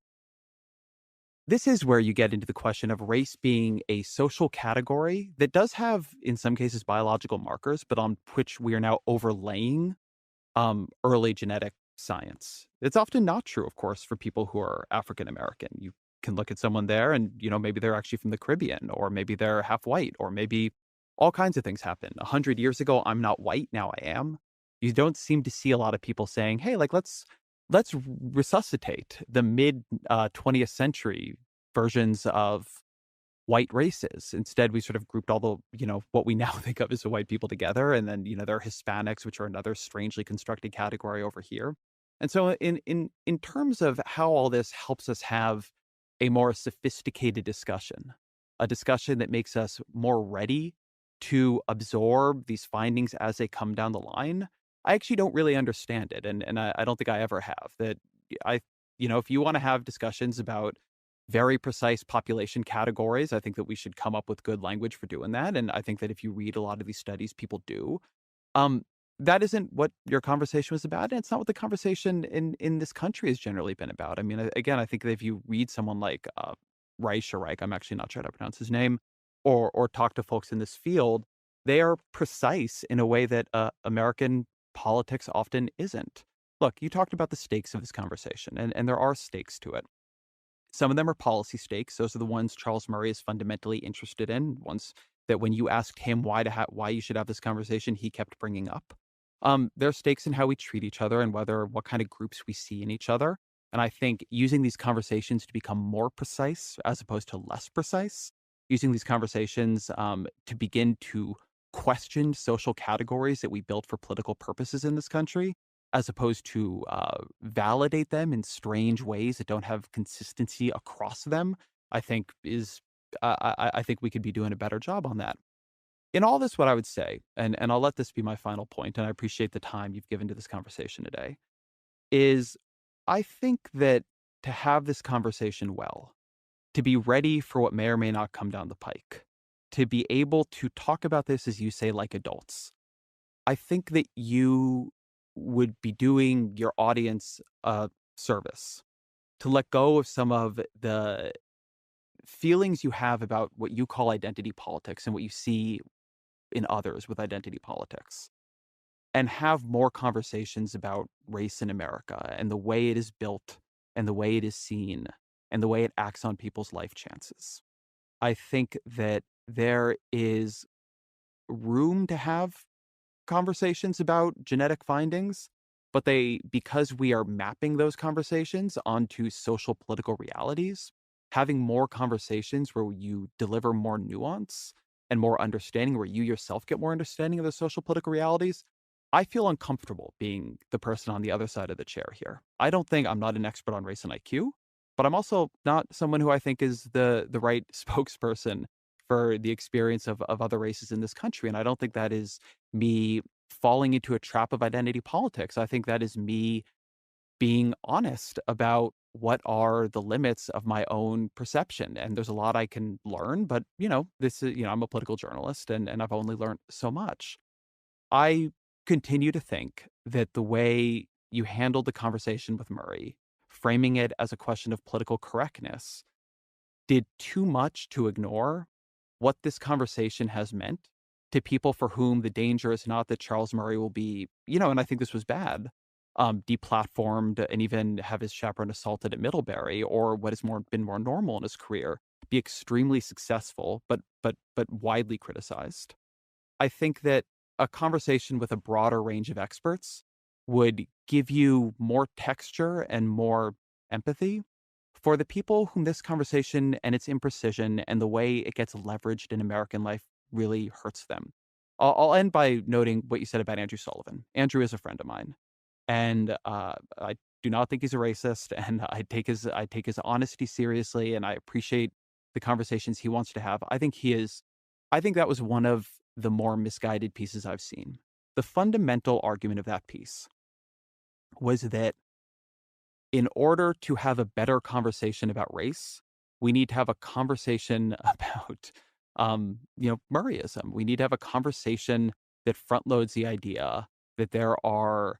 Speaker 2: This is where you get into the question of race being a social category that does have, in some cases, biological markers, but on which we are now overlaying early genetic science. It's often not true, of course, for people who are African American. You can look at someone there and, maybe they're actually from the Caribbean, or maybe they're half white, or maybe all kinds of things happen. 100 years ago, I'm not white, now I am. You don't seem to see a lot of people saying, hey, like let's resuscitate the mid 20th century versions of white races. Instead, we sort of grouped all the, what we now think of as the white people together. And then, there are Hispanics, which are another strangely constructed category over here. And so in terms of how all this helps us have a more sophisticated discussion, a discussion that makes us more ready to absorb these findings as they come down the line, I actually don't really understand it. And I don't think I ever have. That I, if you want to have discussions about very precise population categories, I think that we should come up with good language for doing that, and I think that if you read a lot of these studies, people do. Um, that isn't what your conversation was about, and it's not what the conversation in this country has generally been about. I mean, again, I think that if you read someone like, Reich or Reich, I'm actually not sure how to pronounce his name, or talk to folks in this field, they are precise in a way that, American politics often isn't. Look, you talked about the stakes of this conversation, and there are stakes to it. Some of them are policy stakes. Those are the ones Charles Murray is fundamentally interested in. Ones that when you asked him why you should have this conversation, he kept bringing up. There are stakes in how we treat each other and what kind of groups we see in each other. And I think using these conversations to become more precise as opposed to less precise, using these conversations to begin to question social categories that we built for political purposes in this country, as opposed to validate them in strange ways that don't have consistency across them, I think is I think we could be doing a better job on that. In all this, what I would say, and I'll let this be my final point, and I appreciate the time you've given to this conversation today, is I think that to have this conversation well, to be ready for what may or may not come down the pike, to be able to talk about this, as you say, like adults, I think that you would be doing your audience a service to let go of some of the feelings you have about what you call identity politics and what you see in others with identity politics, and have more conversations about race in America and the way it is built and the way it is seen and the way it acts on people's life chances. I think that there is room to have conversations about genetic findings, but because we are mapping those conversations onto social political realities, having more conversations where you deliver more nuance and more understanding, where you yourself get more understanding of the social political realities, I feel uncomfortable being the person on the other side of the chair here. I'm not an expert on race and IQ, but I'm also not someone who I think is the right spokesperson for the experience of other races in this country. And I don't think that is me falling into a trap of identity politics. I think that is me being honest about what are the limits of my own perception. And there's a lot I can learn, but I'm a political journalist and I've only learned so much. I continue to think that the way you handled the conversation with Murray, framing it as a question of political correctness, did too much to ignore what this conversation has meant to people for whom the danger is not that Charles Murray will be, and I think this was bad, deplatformed and even have his chaperone assaulted at Middlebury, or what has been more normal in his career, be extremely successful, but widely criticized. I think that a conversation with a broader range of experts would give you more texture and more empathy for the people whom this conversation and its imprecision and the way it gets leveraged in American life really hurts them. I'll end by noting what you said about Andrew Sullivan. Andrew is a friend of mine, and I do not think he's a racist, and I take his honesty seriously, and I appreciate the conversations he wants to have. I think he is. I think that was one of the more misguided pieces I've seen. The fundamental argument of that piece was that in order to have a better conversation about race, we need to have a conversation about, Murrayism. We need to have a conversation that front loads the idea that there are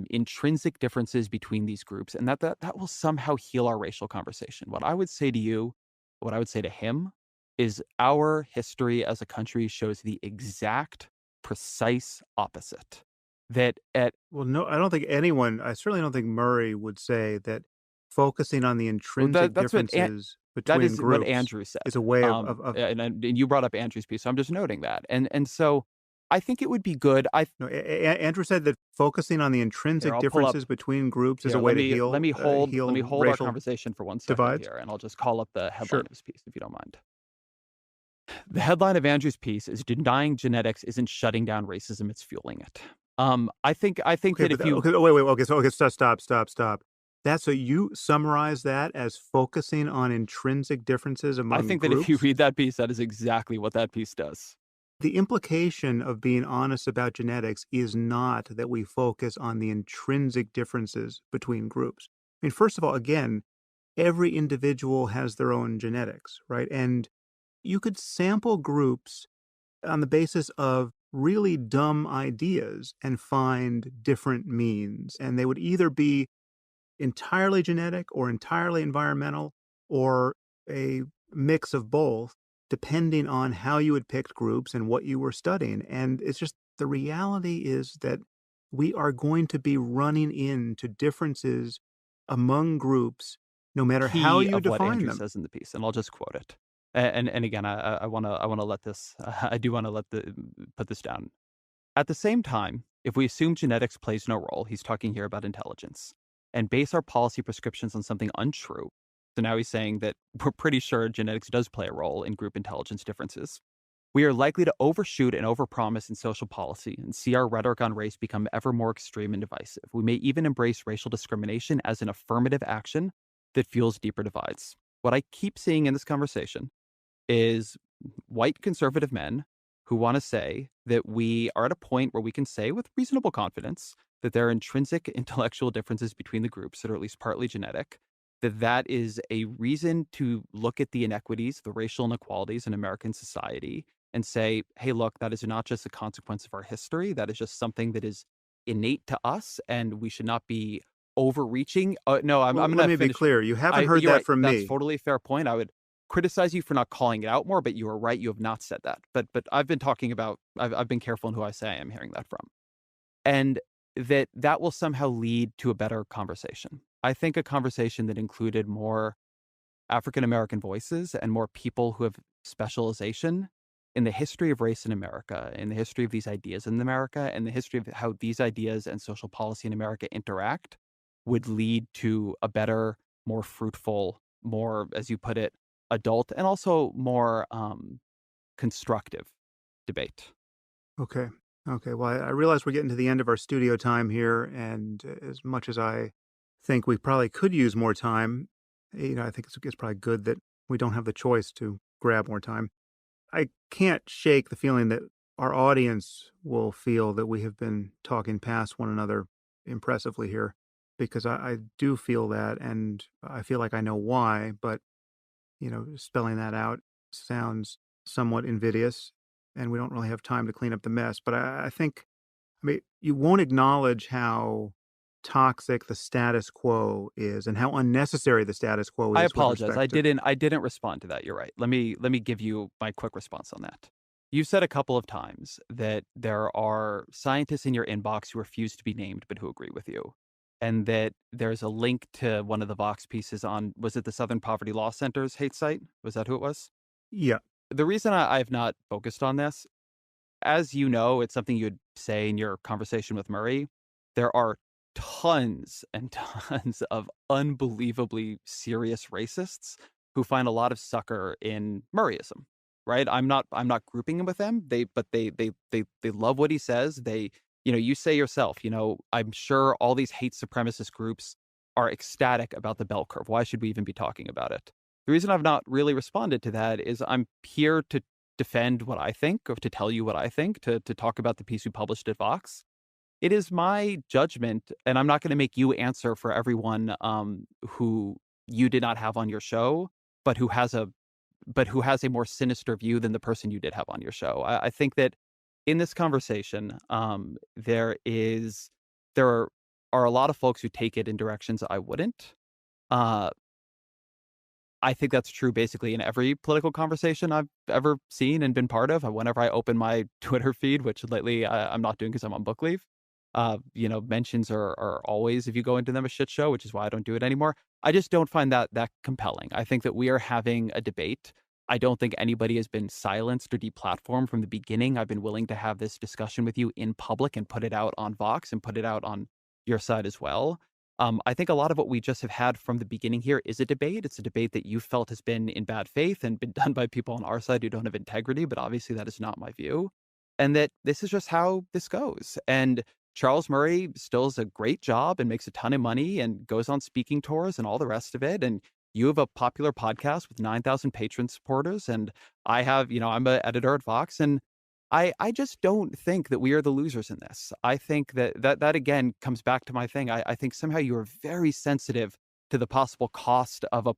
Speaker 2: intrinsic differences between these groups, and that will somehow heal our racial conversation. What I would say to you, what I would say to him, is our history as a country shows the exact, precise opposite. That at
Speaker 1: Well, no, I certainly don't think Murray would say that focusing on the
Speaker 2: well,
Speaker 1: intrinsic differences
Speaker 2: that
Speaker 1: between
Speaker 2: is what
Speaker 1: groups
Speaker 2: Andrew
Speaker 1: is
Speaker 2: said,
Speaker 1: a way of
Speaker 2: and you brought up Andrew's piece, so I'm just noting that, and so I think it would be good.
Speaker 1: no, Andrew said that focusing on the
Speaker 2: Here,
Speaker 1: intrinsic
Speaker 2: I'll pull up
Speaker 1: differences between groups is
Speaker 2: here,
Speaker 1: a way to
Speaker 2: let me
Speaker 1: heal
Speaker 2: hold our
Speaker 1: racial
Speaker 2: conversation for 1 second
Speaker 1: divides.
Speaker 2: here, and I'll just call up the headline
Speaker 1: Sure.
Speaker 2: of his piece, if you don't mind. The headline of Andrew's piece is "Denying genetics isn't shutting down racism, it's fueling it." I think
Speaker 1: Okay,
Speaker 2: that
Speaker 1: but
Speaker 2: if you
Speaker 1: okay, oh, wait, okay, so okay, stop. That's so you summarize that as focusing on intrinsic differences
Speaker 2: I
Speaker 1: among
Speaker 2: think that if you
Speaker 1: groups?
Speaker 2: read that piece, that is exactly what that piece does.
Speaker 1: The implication of being honest about genetics is not that we focus on the intrinsic differences between groups. I mean, first of all, again, every individual has their own genetics, right? And you could sample groups on the basis of really dumb ideas and find different means. And they would either be entirely genetic or entirely environmental or a mix of both, depending on how you had picked groups and what you were studying. And it's just the reality is that we are going to be running into differences among groups no matter how
Speaker 2: Key
Speaker 1: you
Speaker 2: of what
Speaker 1: define
Speaker 2: Andrew
Speaker 1: them.
Speaker 2: says in the piece, and I'll just quote it. And again, I wanna let this I do wanna put this down. At the same time, if we assume genetics plays no role, he's talking here about intelligence, and base our policy prescriptions on something untrue. So now he's saying that we're pretty sure genetics does play a role in group intelligence differences. We are likely to overshoot and overpromise in social policy and see our rhetoric on race become ever more extreme and divisive. We may even embrace racial discrimination as an affirmative action that fuels deeper divides. What I keep seeing in this conversation is white conservative men who want to say that we are at a point where we can say with reasonable confidence that there are intrinsic intellectual differences between the groups that are at least partly genetic, that is a reason to look at the inequities, the racial inequalities in American society and say, hey, look, that is not just a consequence of our history. That is just something that is innate to us, and we should not be overreaching. No, I'm
Speaker 1: Well,
Speaker 2: going
Speaker 1: let
Speaker 2: to
Speaker 1: me be
Speaker 2: finish.
Speaker 1: clear. You haven't heard
Speaker 2: You're
Speaker 1: that
Speaker 2: right.
Speaker 1: from
Speaker 2: That's
Speaker 1: me.
Speaker 2: totally a fair point. I would criticize you for not calling it out more, but you are right. You have not said that. But I've been talking about. I've been careful in who I say I am hearing that from, and that will somehow lead to a better conversation. I think a conversation that included more African American voices and more people who have specialization in the history of race in America, in the history of these ideas in America, and the history of how these ideas and social policy in America interact would lead to a better, more fruitful, more, as you put it, adult, and also more constructive debate.
Speaker 1: Okay. Okay. Well, I realize we're getting to the end of our studio time here, and as much as I think we probably could use more time, I think it's probably good that we don't have the choice to grab more time. I can't shake the feeling that our audience will feel that we have been talking past one another impressively here, because I do feel that, and I feel like I know why, but spelling that out sounds somewhat invidious, and we don't really have time to clean up the mess. But I think, I mean, you won't acknowledge how toxic the status quo is and how unnecessary the status quo
Speaker 2: I
Speaker 1: is with
Speaker 2: apologize.
Speaker 1: respect to.
Speaker 2: I didn't respond to that. You're right. Let me give you my quick response on that. You said a couple of times that there are scientists in your inbox who refuse to be named but who agree with you. And that there's a link to one of the Vox pieces on, was it the Southern Poverty Law Center's hate site? Was that who it was?
Speaker 1: Yeah,
Speaker 2: The reason I've not focused on this, as you know, it's something you'd say in your conversation with Murray. There are tons and tons of unbelievably serious racists who find a lot of succor in Murrayism, right? I'm not grouping him with them. They love what he says. You say yourself, I'm sure all these hate supremacist groups are ecstatic about the bell curve. Why should we even be talking about it? The reason I've not really responded to that is I'm here to defend what I think, or to tell you what I think, to talk about the piece we published at Vox. It is my judgment, and I'm not going to make you answer for everyone who you did not have on your show, but who has a more sinister view than the person you did have on your show. I think that in this conversation, there are a lot of folks who take it in directions I wouldn't. Uh, I think that's true basically in every political conversation I've ever seen and been part of. Whenever I open my Twitter feed, which lately I'm not doing because I'm on book leave, mentions are always, if you go into them, a shit show, which is why I don't do it anymore. I just don't find that compelling. I think that we are having a debate. I don't think anybody has been silenced or deplatformed from the beginning. I've been willing to have this discussion with you in public and put it out on Vox and put it out on your side as well. I think a lot of what we just have had from the beginning here is a debate. It's a debate that you felt has been in bad faith and been done by people on our side who don't have integrity, but obviously that is not my view. And that this is just how this goes. And Charles Murray still does a great job and makes a ton of money and goes on speaking tours and all the rest of it. And you have a popular podcast with 9,000 patron supporters. And I have, I'm an editor at Vox, and I just don't think that we are the losers in this. I think that again comes back to my thing. I think somehow you are very sensitive to the possible cost of a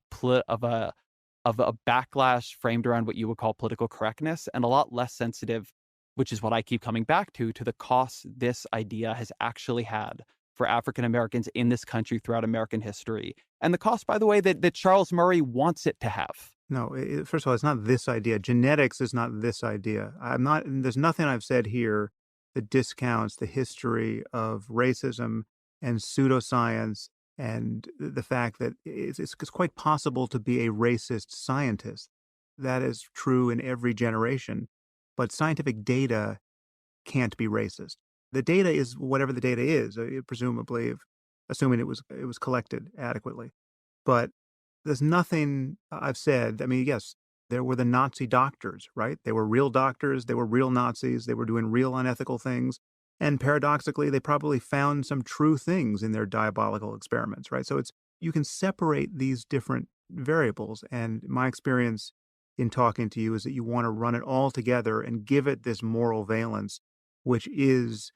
Speaker 2: backlash framed around what you would call political correctness, and a lot less sensitive, which is what I keep coming back to the cost this idea has actually had for African Americans in this country throughout American history, and the cost, by the way, that Charles Murray wants it to have.
Speaker 1: no. First of all, it's not this idea. Genetics is not this idea. I'm not. There's nothing I've said here that discounts the history of racism and pseudoscience and the fact that it's quite possible to be a racist scientist. That is true in every generation, but scientific data can't be racist. The data is whatever the data is, presumably, if, assuming it was collected adequately. But there's nothing I've said. I mean, yes, there were the Nazi doctors, right? They were real doctors. They were real Nazis. They were doing real unethical things. And paradoxically, they probably found some true things in their diabolical experiments, right? So you can separate these different variables. And my experience in talking to you is that you want to run it all together and give it this moral valence, which is,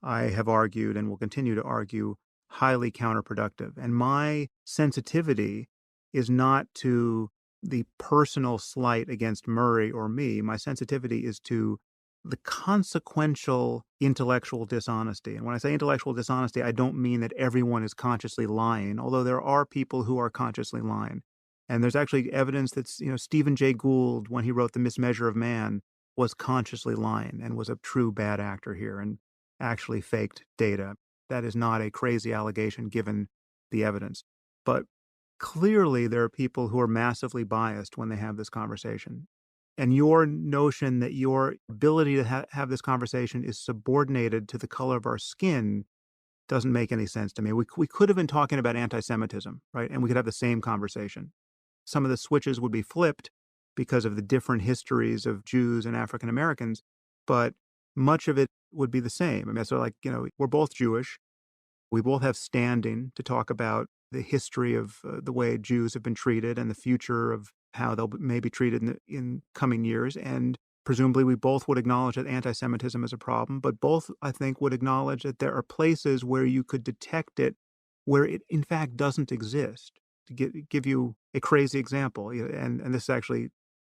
Speaker 1: I have argued and will continue to argue, highly counterproductive. And my sensitivity is not to the personal slight against Murray or me. My sensitivity is to the consequential intellectual dishonesty. And when I say intellectual dishonesty, I don't mean that everyone is consciously lying, although there are people who are consciously lying. And there's actually evidence that, Stephen Jay Gould, when he wrote The Mismeasure of Man, was consciously lying and was a true bad actor here and actually faked data. That is not a crazy allegation given the evidence. But Clearly, there are people who are massively biased when they have this conversation. And your notion that your ability to have this conversation is subordinated to the color of our skin doesn't make any sense to me. We could have been talking about anti Semitism, right? And we could have the same conversation. Some of the switches would be flipped because of the different histories of Jews and African Americans, but much of it would be the same. I mean, so like, we're both Jewish. We both have standing to talk about the history of the way Jews have been treated and the future of how they'll may be treated in coming years. And presumably, we both would acknowledge that anti Semitism is a problem, but both, I think, would acknowledge that there are places where you could detect it where it, in fact, doesn't exist. To give you a crazy example, and this actually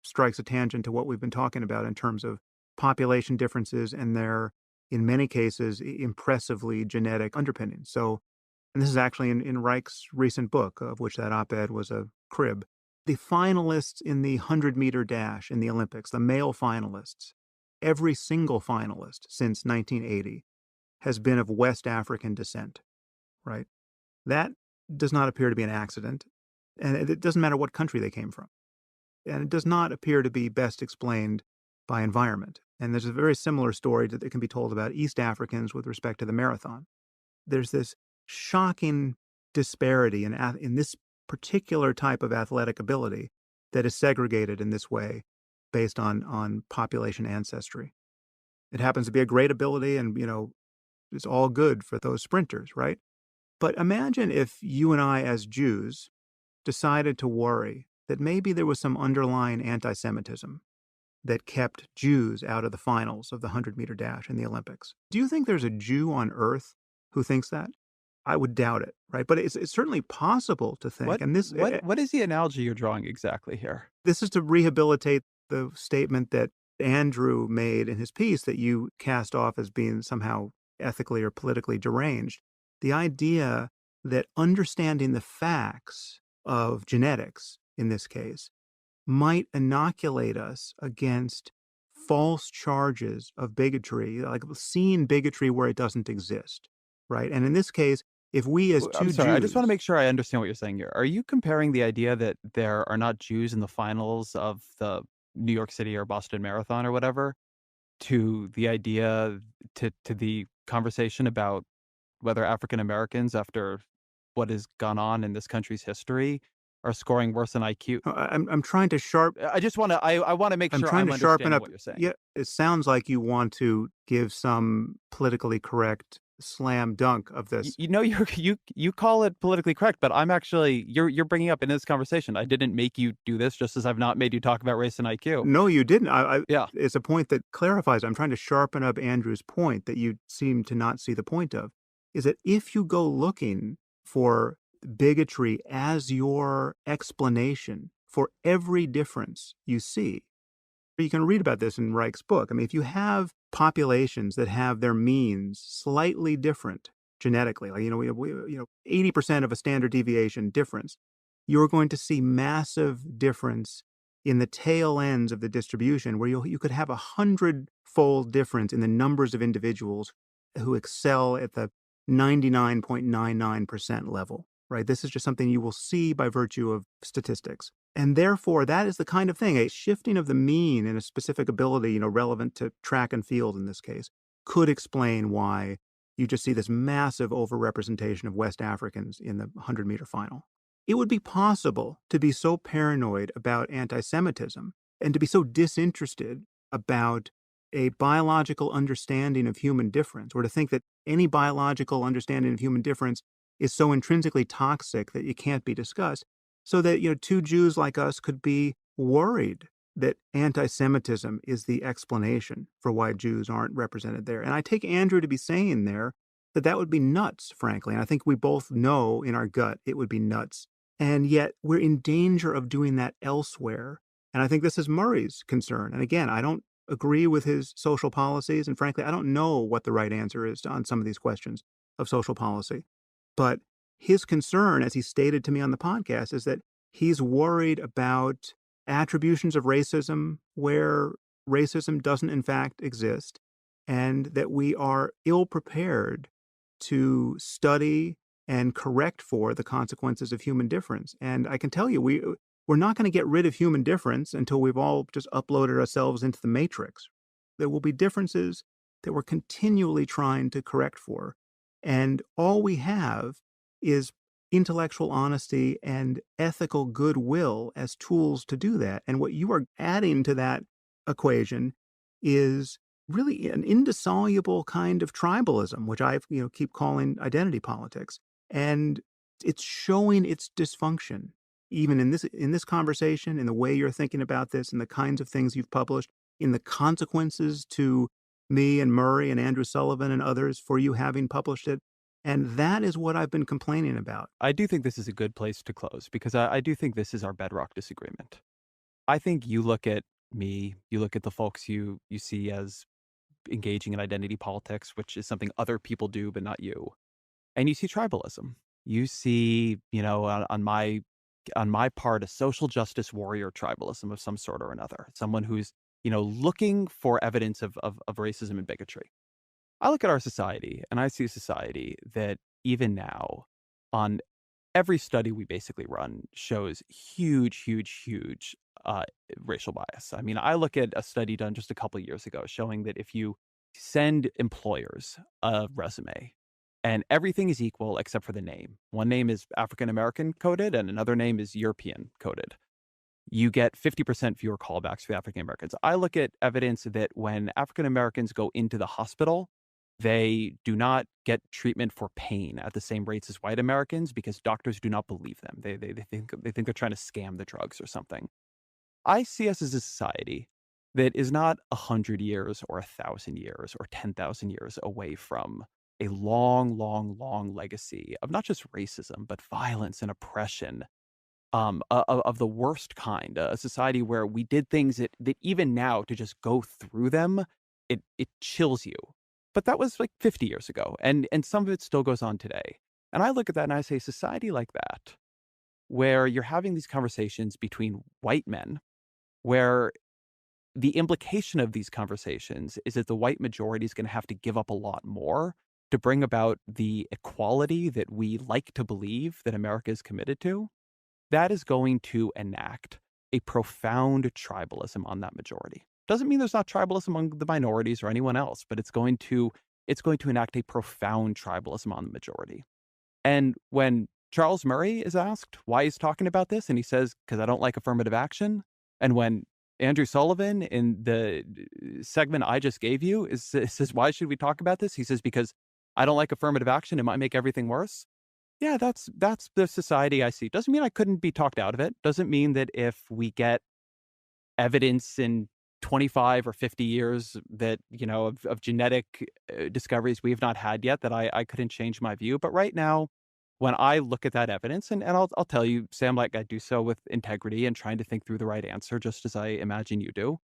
Speaker 1: strikes a tangent to what we've been talking about in terms of population differences and their, in many cases, impressively genetic underpinnings. So, and this is actually in Reich's recent book, of which that op-ed was a crib. The finalists in the 100-meter dash in the Olympics, the male finalists, every single finalist since 1980 has been of West African descent, right? That does not appear to be an accident, and it doesn't matter what country they came from. And it does not appear to be best explained by environment. And there's a very similar story that can be told about East Africans with respect to the marathon. There's this shocking disparity in this particular type of athletic ability that is segregated in this way based on population ancestry. It happens to be a great ability and, it's all good for those sprinters, right? But imagine if you and I, as Jews, decided to worry that maybe there was some underlying anti Semitism that kept Jews out of the finals of the 100-meter dash in the Olympics. Do you think there's a Jew on earth who thinks that? I would doubt it, right? But it's certainly possible to think,
Speaker 2: What
Speaker 1: and
Speaker 2: what is the analogy you're drawing exactly here?
Speaker 1: this is to rehabilitate the statement that Andrew made in his piece that you cast off as being somehow ethically or politically deranged. The idea that understanding the facts of genetics, in this case, might inoculate us against false charges of bigotry, like seeing bigotry where it doesn't exist, right? And in this case, if we as
Speaker 2: I'm
Speaker 1: two
Speaker 2: sorry, I just wanna
Speaker 1: Jews,
Speaker 2: make sure I understand what you're saying here. Are you comparing the idea that there are not Jews in the finals of the New York City or Boston Marathon or whatever, to the idea to the conversation about whether African Americans, after what has gone on in this country's history, are scoring worse in IQ?
Speaker 1: I'm trying to sharp
Speaker 2: I wanna make
Speaker 1: I'm
Speaker 2: sure
Speaker 1: trying
Speaker 2: I'm
Speaker 1: to sharpen
Speaker 2: understanding
Speaker 1: up.
Speaker 2: what you're saying.
Speaker 1: Yeah, it sounds like you want to give some politically correct slam dunk of this.
Speaker 2: You know, you call it politically correct, but I'm actually you're bringing up in this conversation. I didn't make you do this, just as I've not made you talk about race and IQ.
Speaker 1: No, you didn't.
Speaker 2: Yeah.
Speaker 1: It's a point that clarifies. I'm trying to sharpen up Andrew's point that you seem to not see the point of. Is that if you go looking for bigotry as your explanation for every difference you see, you can read about this in Reich's book. I mean, if you have populations that have their means slightly different genetically, like, 80% of a standard deviation difference, you're going to see massive difference in the tail ends of the distribution where you could have 100-fold difference in the numbers of individuals who excel at the 99.99% level, right? This is just something you will see by virtue of statistics. And therefore, that is the kind of thing, a shifting of the mean in a specific ability, relevant to track and field in this case, could explain why you just see this massive overrepresentation of West Africans in the 100-meter final. It would be possible to be so paranoid about anti Semitism and to be so disinterested about a biological understanding of human difference, or to think that any biological understanding of human difference is so intrinsically toxic that it can't be discussed, so that two Jews like us could be worried that anti-Semitism is the explanation for why Jews aren't represented there. And I take Andrew to be saying there that that would be nuts, frankly. And I think we both know in our gut it would be nuts. And yet we're in danger of doing that elsewhere. And I think this is Murray's concern. And again, I don't agree with his social policies. And frankly, I don't know what the right answer is on some of these questions of social policy. But his concern, as he stated to me on the podcast, is that he's worried about attributions of racism where racism doesn't in fact exist, and that we are ill prepared to study and correct for the consequences of human difference. And I can tell you, we're not going to get rid of human difference until we've all just uploaded ourselves into the matrix. There will be differences that we're continually trying to correct for. And all we have is intellectual honesty and ethical goodwill as tools to do that. And what you are adding to that equation is really an indissoluble kind of tribalism, which I keep calling identity politics. And it's showing its dysfunction, even in this conversation, in the way you're thinking about this, in the kinds of things you've published, in the consequences to me and Murray and Andrew Sullivan and others for you having published it. And that is what I've been complaining about.
Speaker 2: I do think this is a good place to close because I do think this is our bedrock disagreement. I think you look at me, you look at the folks you see as engaging in identity politics, which is something other people do, but not you. And you see tribalism. You see, on my part, a social justice warrior tribalism of some sort or another. Someone who's, looking for evidence of racism and bigotry. I look at our society and I see a society that even now, on every study we basically run, shows huge, huge, huge uh, racial bias. I mean, I look at a study done just a couple of years ago showing that if you send employers a resume and everything is equal except for the name, one name is African American coded and another name is European coded, you get 50% fewer callbacks for African Americans. I look at evidence that when African Americans go into the hospital, they do not get treatment for pain at the same rates as white Americans because doctors do not believe them. They think they're trying to scam the drugs or something. I see us as a society that is not 100 years or 1,000 years or 10,000 years away from a long, long, long legacy of not just racism, but violence and oppression of the worst kind, a society where we did things that even now to just go through them, it chills you. But that was like 50 years ago, and some of it still goes on today. And I look at that and I say, society like that, where you're having these conversations between white men, where the implication of these conversations is that the white majority is going to have to give up a lot more to bring about the equality that we like to believe that America is committed to, that is going to enact a profound tribalism on that majority. Doesn't mean there's not tribalism among the minorities or anyone else, but it's going to enact a profound tribalism on the majority. And when Charles Murray is asked why he's talking about this, and he says, "Because I don't like affirmative action," and when Andrew Sullivan in the segment I just gave you says, "Why should we talk about this?" He says, "Because I don't like affirmative action. It might make everything worse." Yeah, that's the society I see. Doesn't mean I couldn't be talked out of it. Doesn't mean that if we get evidence in 25 or 50 years that, of genetic discoveries we have not had yet, that I couldn't change my view. But right now, when I look at that evidence, and I'll tell you, Sam, like I do so with integrity and trying to think through the right answer, just as I imagine you do,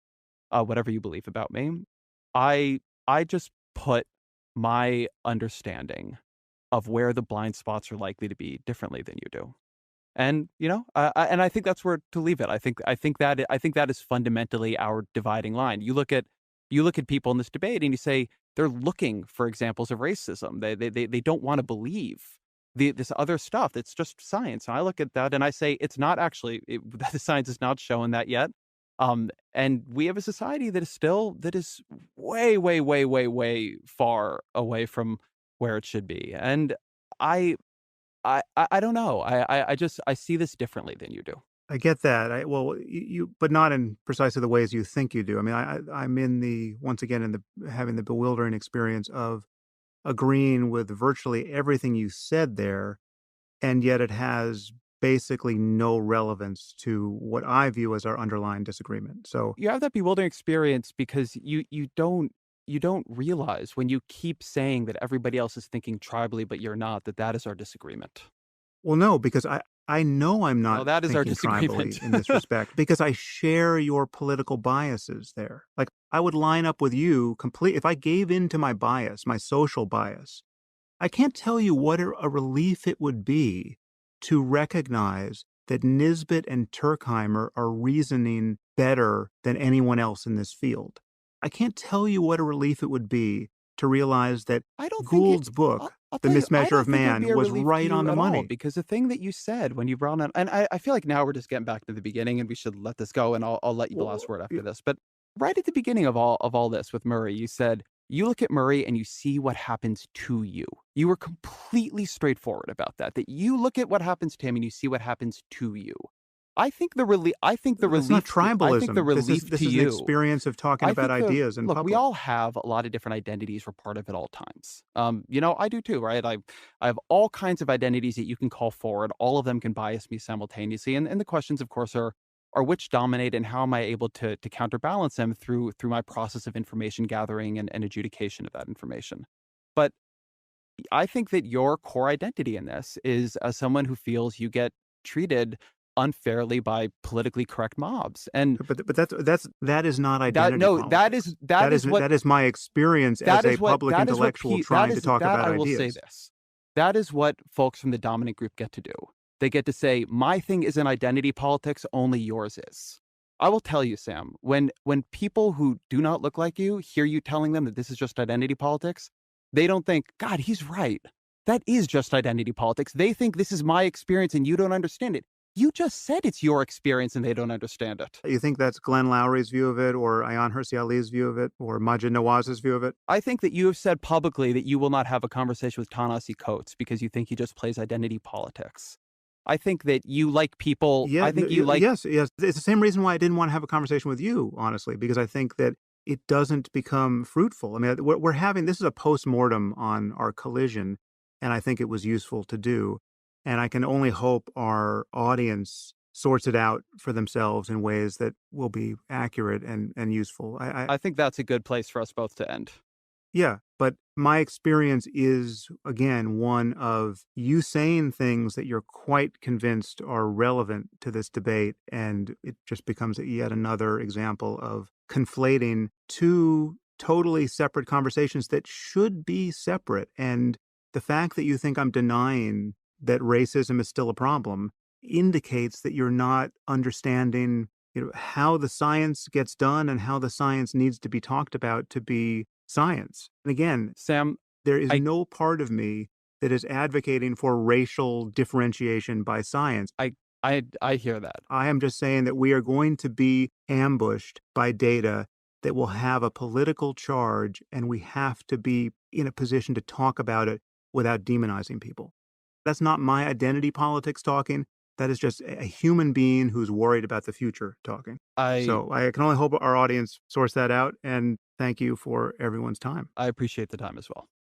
Speaker 2: whatever you believe about me, I just put my understanding of where the blind spots are likely to be differently than you do. And, and I think that's where to leave it. I think that is fundamentally our dividing line. You look at people in this debate and you say they're looking for examples of racism. They don't want to believe this other stuff. It's just science. And I look at that and I say it's not actually the science is not showing that yet. And we have a society that is way, way, way, way, way far away from where it should be. And I I don't know. I see this differently than you do.
Speaker 1: I get that. Well, but not in precisely the ways you think you do. I mean, I'm in the once again in the having the bewildering experience of agreeing with virtually everything you said there, and yet it has basically no relevance to what I view as our underlying disagreement. So,
Speaker 2: You have that bewildering experience because you don't realize when you keep saying that everybody else is thinking tribally, but you're not, that is our disagreement.
Speaker 1: well, no, because I know I'm
Speaker 2: No,
Speaker 1: not
Speaker 2: that is our
Speaker 1: thinking tribally
Speaker 2: disagreement.
Speaker 1: in this respect because I share your political biases there. Like I would line up with you complete if I gave in to my bias, my social bias. I can't tell you what a relief it would be to recognize that Nisbet and Turkheimer are reasoning better than anyone else in this field. I can't tell you what a relief it would be to realize that
Speaker 2: I don't think it
Speaker 1: Gould's
Speaker 2: I'll
Speaker 1: book
Speaker 2: I'll
Speaker 1: The
Speaker 2: tell you, I
Speaker 1: mismeasure of
Speaker 2: don't think it would
Speaker 1: man
Speaker 2: be a
Speaker 1: was
Speaker 2: relief to
Speaker 1: right on
Speaker 2: you
Speaker 1: the
Speaker 2: at all
Speaker 1: money.
Speaker 2: because the thing that you said when you brought on, and I feel like now we're just getting back to the beginning and we should let this go and I'll let you the last
Speaker 1: Well,
Speaker 2: word
Speaker 1: y
Speaker 2: after this. But right at the beginning of all this with Murray, you said you look at Murray and you see what happens to you. You were completely straightforward about that. That you look at what happens to him and you see what happens to you.
Speaker 1: that's not
Speaker 2: I think the
Speaker 1: tribalism.
Speaker 2: relief
Speaker 1: This
Speaker 2: to
Speaker 1: is an
Speaker 2: you
Speaker 1: experience of talking
Speaker 2: I
Speaker 1: about
Speaker 2: think the
Speaker 1: ideas in
Speaker 2: look, we
Speaker 1: public.
Speaker 2: all have a lot of different identities we're part of at all times. You know, I do too, right? I have all kinds of identities that you can call forward. All of them can bias me simultaneously. And the questions, of course, are which dominate and how am I able to counterbalance them through my process of information gathering and adjudication of that information. But I think that your core identity in this is as someone who feels you get treated unfairly by politically correct mobs. And
Speaker 1: But that is not
Speaker 2: that
Speaker 1: identity
Speaker 2: no,
Speaker 1: politics.
Speaker 2: what
Speaker 1: That is my experience as a public intellectual
Speaker 2: that
Speaker 1: trying to
Speaker 2: is
Speaker 1: talk
Speaker 2: that
Speaker 1: about
Speaker 2: I will say
Speaker 1: ideas.
Speaker 2: this. That is what folks from the dominant group get to do. They get to say, "My thing isn't identity politics, only yours is." I will tell you, Sam, when people who do not look like you hear you telling them that this is just identity politics, they don't think, "God, he's right. That is just identity politics." They think this is my experience and you don't understand it. You just said it's your experience and they don't understand it.
Speaker 1: You think that's Glenn Lowry's view of it, or Ayan Hirsi Ali's view of it, or Majid Nawaz's view of it?
Speaker 2: I think that you have said publicly that you will not have a conversation with Ta-Nehisi Coates because you think he just plays identity politics. I think that you like people
Speaker 1: Yeah,
Speaker 2: I think you like
Speaker 1: yes, yes. It's the same reason why I didn't want to have a conversation with you, honestly, because I think that it doesn't become fruitful. I mean, we're having this is a postmortem on our collision, and I think it was useful to do. And I can only hope our audience sorts it out for themselves in ways that will be accurate and useful.
Speaker 2: I think that's a good place for us both to end.
Speaker 1: Yeah, but my experience is, again, one of you saying things that you're quite convinced are relevant to this debate, and it just becomes yet another example of conflating two totally separate conversations that should be separate. And the fact that you think I'm denying that racism is still a problem indicates that you're not understanding, how the science gets done and how the science needs to be talked about to be science. And again,
Speaker 2: Sam,
Speaker 1: there is
Speaker 2: I
Speaker 1: no part of me that is advocating for racial differentiation by science.
Speaker 2: I hear that.
Speaker 1: I am just saying that we are going to be ambushed by data that will have a political charge, and we have to be in a position to talk about it without demonizing people. That's not my identity politics talking. That is just a human being who's worried about the future talking.
Speaker 2: I
Speaker 1: So I can only hope our audience sorts that out. And thank you for everyone's time.
Speaker 2: I appreciate the time as well.